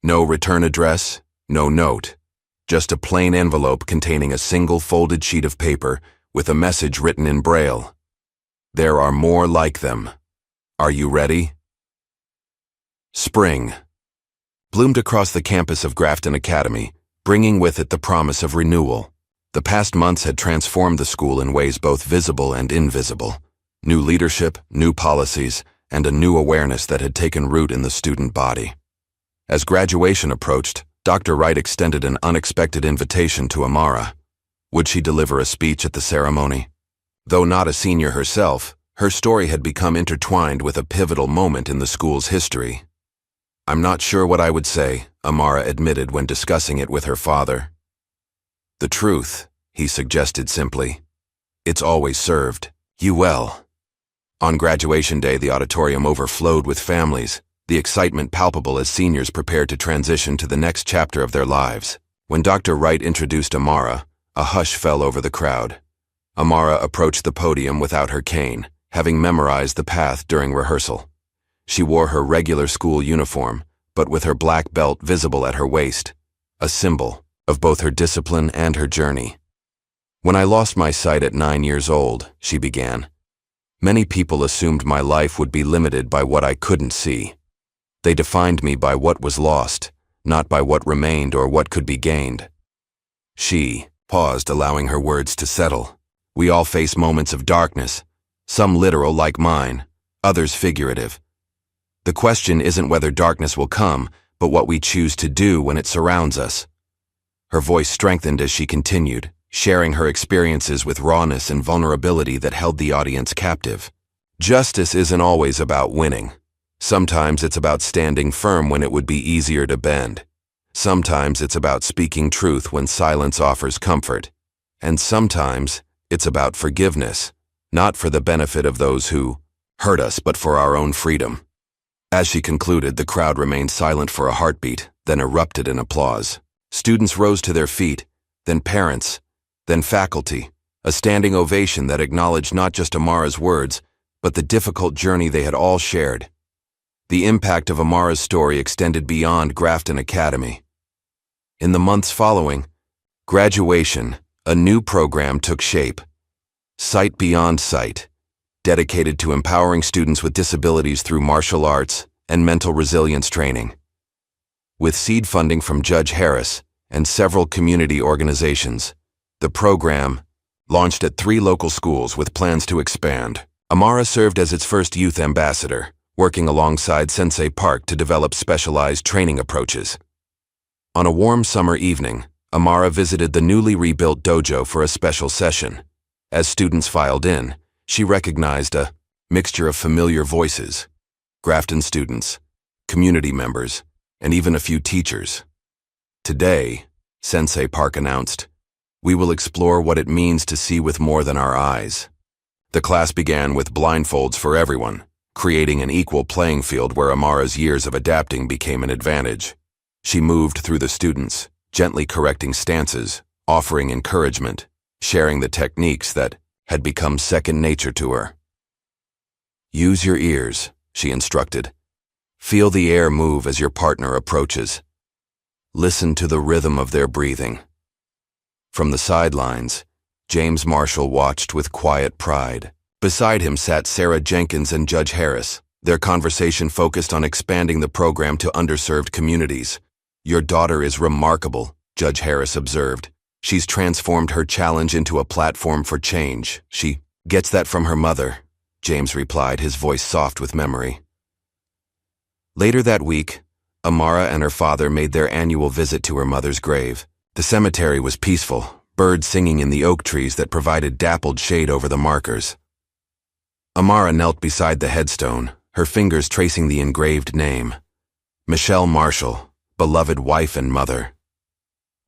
No return address, no note, just a plain envelope containing a single folded sheet of paper with a message written in Braille. "There are more like them. Are you ready?" Spring bloomed across the campus of Grafton Academy, bringing with it the promise of renewal. The past months had transformed the school in ways both visible and invisible. New leadership, new policies, and a new awareness that had taken root in the student body. As graduation approached, Dr. Wright extended an unexpected invitation to Amara. Would she deliver a speech at the ceremony? Though not a senior herself, her story had become intertwined with a pivotal moment in the school's history. "I'm not sure what I would say," Amara admitted when discussing it with her father. "The truth," he suggested simply. "It's always served you well." On graduation day, the auditorium overflowed with families, the excitement palpable as seniors prepared to transition to the next chapter of their lives. When Dr. Wright introduced Amara, a hush fell over the crowd. Amara approached the podium without her cane, having memorized the path during rehearsal. She wore her regular school uniform, but with her black belt visible at her waist, a symbol of both her discipline and her journey. "When I lost my sight at 9 years old," she began, "many people assumed my life would be limited by what I couldn't see. They defined me by what was lost, not by what remained or what could be gained." She paused, allowing her words to settle. "We all face moments of darkness, some literal like mine, others figurative. The question isn't whether darkness will come, but what we choose to do when it surrounds us." Her voice strengthened as she continued, sharing her experiences with rawness and vulnerability that held the audience captive. "Justice isn't always about winning. Sometimes it's about standing firm when it would be easier to bend. Sometimes it's about speaking truth when silence offers comfort. And sometimes it's about forgiveness, not for the benefit of those who hurt us, but for our own freedom." As she concluded, the crowd remained silent for a heartbeat, then erupted in applause. Students rose to their feet, then parents, then faculty, a standing ovation that acknowledged not just Amara's words, but the difficult journey they had all shared. The impact of Amara's story extended beyond Grafton Academy. In the months following graduation, a new program took shape, Sight Beyond Sight, dedicated to empowering students with disabilities through martial arts and mental resilience training. With seed funding from Judge Harris and several community organizations, the program launched at 3 local schools with plans to expand. Amara served as its first youth ambassador, working alongside Sensei Park to develop specialized training approaches. On a warm summer evening, Amara visited the newly rebuilt dojo for a special session. As students filed in, she recognized a mixture of familiar voices: Grafton students, community members, and even a few teachers. "Today," Sensei Park announced, "we will explore what it means to see with more than our eyes." The class began with blindfolds for everyone, creating an equal playing field where Amara's years of adapting became an advantage. She moved through the students, gently correcting stances, offering encouragement, sharing the techniques that had become second nature to her. "Use your ears," she instructed. "Feel the air move as your partner approaches. Listen to the rhythm of their breathing." From the sidelines, James Marshall watched with quiet pride. Beside him sat Sarah Jenkins and Judge Harris. Their conversation focused on expanding the program to underserved communities. "Your daughter is remarkable," Judge Harris observed. She's transformed her challenge into a platform for change. She gets that from her mother, James replied, his voice soft with memory. Later that week, Amara and her father made their annual visit to her mother's grave. The cemetery was peaceful, birds singing in the oak trees that provided dappled shade over the markers. Amara knelt beside the headstone, her fingers tracing the engraved name. Michelle Marshall, beloved wife and mother.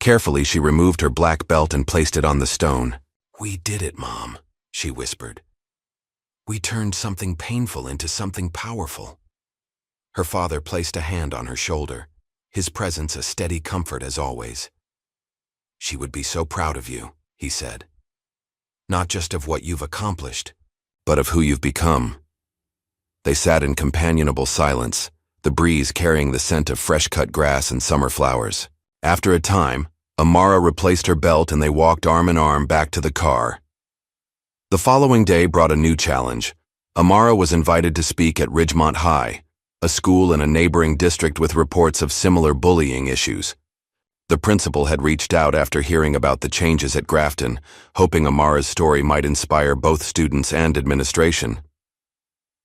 Carefully, she removed her black belt and placed it on the stone. "We did it, Mom," she whispered. "We turned something painful into something powerful." Her father placed a hand on her shoulder, his presence a steady comfort as always. "She would be so proud of you," he said. "Not just of what you've accomplished, but of who you've become." They sat in companionable silence, the breeze carrying the scent of fresh-cut grass and summer flowers. After a time, Amara replaced her belt and they walked arm in arm back to the car. The following day brought a new challenge. Amara was invited to speak at Ridgemont High, a school in a neighboring district with reports of similar bullying issues. The principal had reached out after hearing about the changes at Grafton, hoping Amara's story might inspire both students and administration.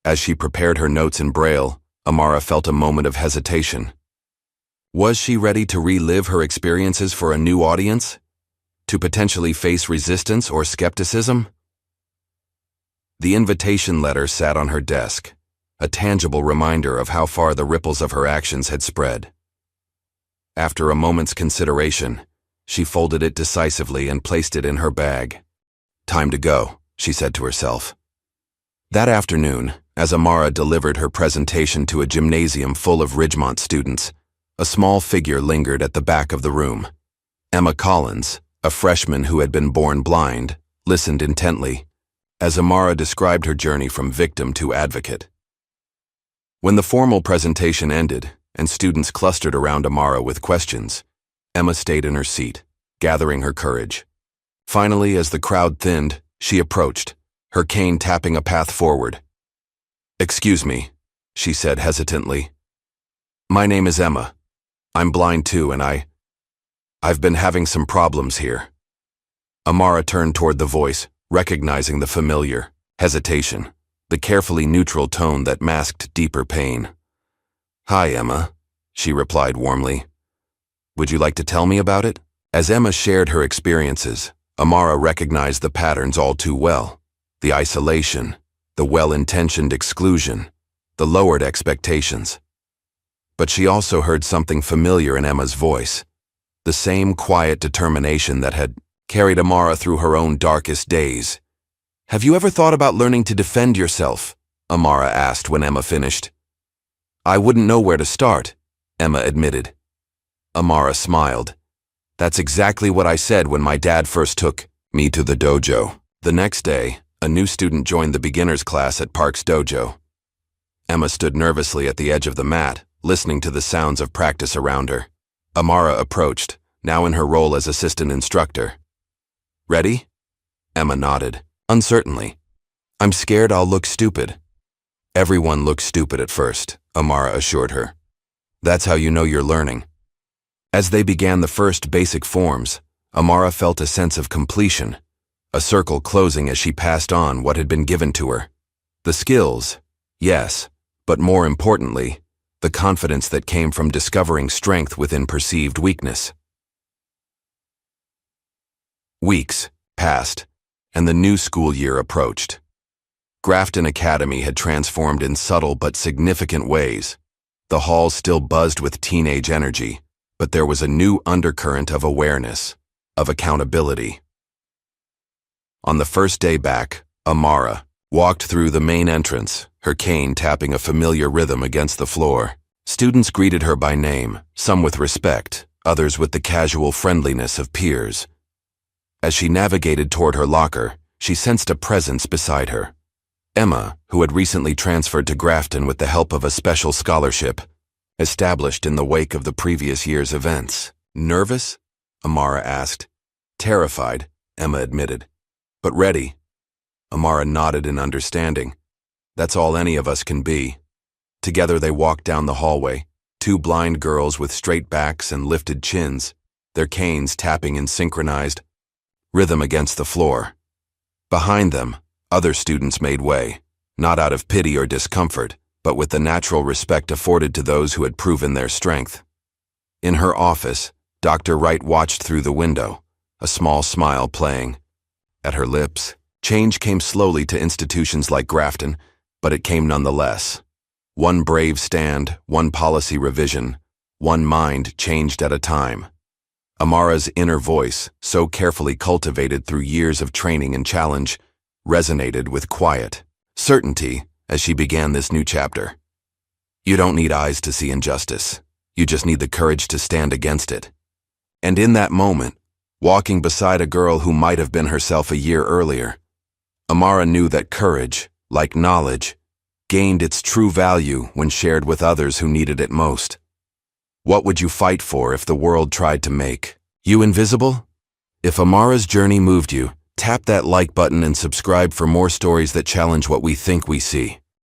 As she prepared her notes in Braille, Amara felt a moment of hesitation. Was she ready to relive her experiences for a new audience? To potentially face resistance or skepticism? The invitation letter sat on her desk, a tangible reminder of how far the ripples of her actions had spread. After a moment's consideration, she folded it decisively and placed it in her bag. "Time to go," she said to herself. That afternoon, as Amara delivered her presentation to a gymnasium full of Ridgemont students, a small figure lingered at the back of the room. Emma Collins, a freshman who had been born blind, listened intently, as Amara described her journey from victim to advocate. When the formal presentation ended, and students clustered around Amara with questions, Emma stayed in her seat, gathering her courage. Finally, as the crowd thinned, she approached, her cane tapping a path forward. "Excuse me," she said hesitantly. "My name is Emma. I'm blind too, and I've been having some problems here." Amara turned toward the voice, recognizing the familiar hesitation, the carefully neutral tone that masked deeper pain. "Hi, Emma," she replied warmly. "Would you like to tell me about it?" As Emma shared her experiences, Amara recognized the patterns all too well. The isolation, the well-intentioned exclusion, the lowered expectations. But she also heard something familiar in Emma's voice, the same quiet determination that had carried Amara through her own darkest days. "Have you ever thought about learning to defend yourself?" Amara asked when Emma finished. "I wouldn't know where to start," Emma admitted. Amara smiled. "That's exactly what I said when my dad first took me to the dojo." The next day, a new student joined the beginners class at Park's dojo. Emma stood nervously at the edge of the mat, listening to the sounds of practice around her. Amara approached, now in her role as assistant instructor. "Ready?" Emma nodded, uncertainly. "I'm scared I'll look stupid." "Everyone looks stupid at first," Amara assured her. "That's how you know you're learning." As they began the first basic forms, Amara felt a sense of completion, a circle closing as she passed on what had been given to her. The skills, yes, but more importantly, the confidence that came from discovering strength within perceived weakness. Weeks passed, and the new school year approached. Grafton Academy had transformed in subtle but significant ways. The halls still buzzed with teenage energy, but there was a new undercurrent of awareness, of accountability. On the first day back, Amara walked through the main entrance, her cane tapping a familiar rhythm against the floor. Students greeted her by name, some with respect, others with the casual friendliness of peers. As she navigated toward her locker, she sensed a presence beside her. Emma, who had recently transferred to Grafton with the help of a special scholarship, established in the wake of the previous year's events. "Nervous?" Amara asked. "Terrified," Emma admitted. "But ready." Amara nodded in understanding. "That's all any of us can be." Together they walked down the hallway, two blind girls with straight backs and lifted chins, their canes tapping in synchronized rhythm against the floor. Behind them, other students made way, not out of pity or discomfort, but with the natural respect afforded to those who had proven their strength. In her office, Dr. Wright watched through the window, a small smile playing at her lips. Change came slowly to institutions like Grafton, but it came nonetheless. One brave stand, one policy revision, one mind changed at a time. Amara's inner voice, so carefully cultivated through years of training and challenge, resonated with quiet certainty as she began this new chapter. You don't need eyes to see injustice. You just need the courage to stand against it. And in that moment, walking beside a girl who might have been herself a year earlier, Amara knew that courage, like knowledge, gained its true value when shared with others who needed it most. What would you fight for if the world tried to make you invisible? If Amara's journey moved you, tap that like button and subscribe for more stories that challenge what we think we see.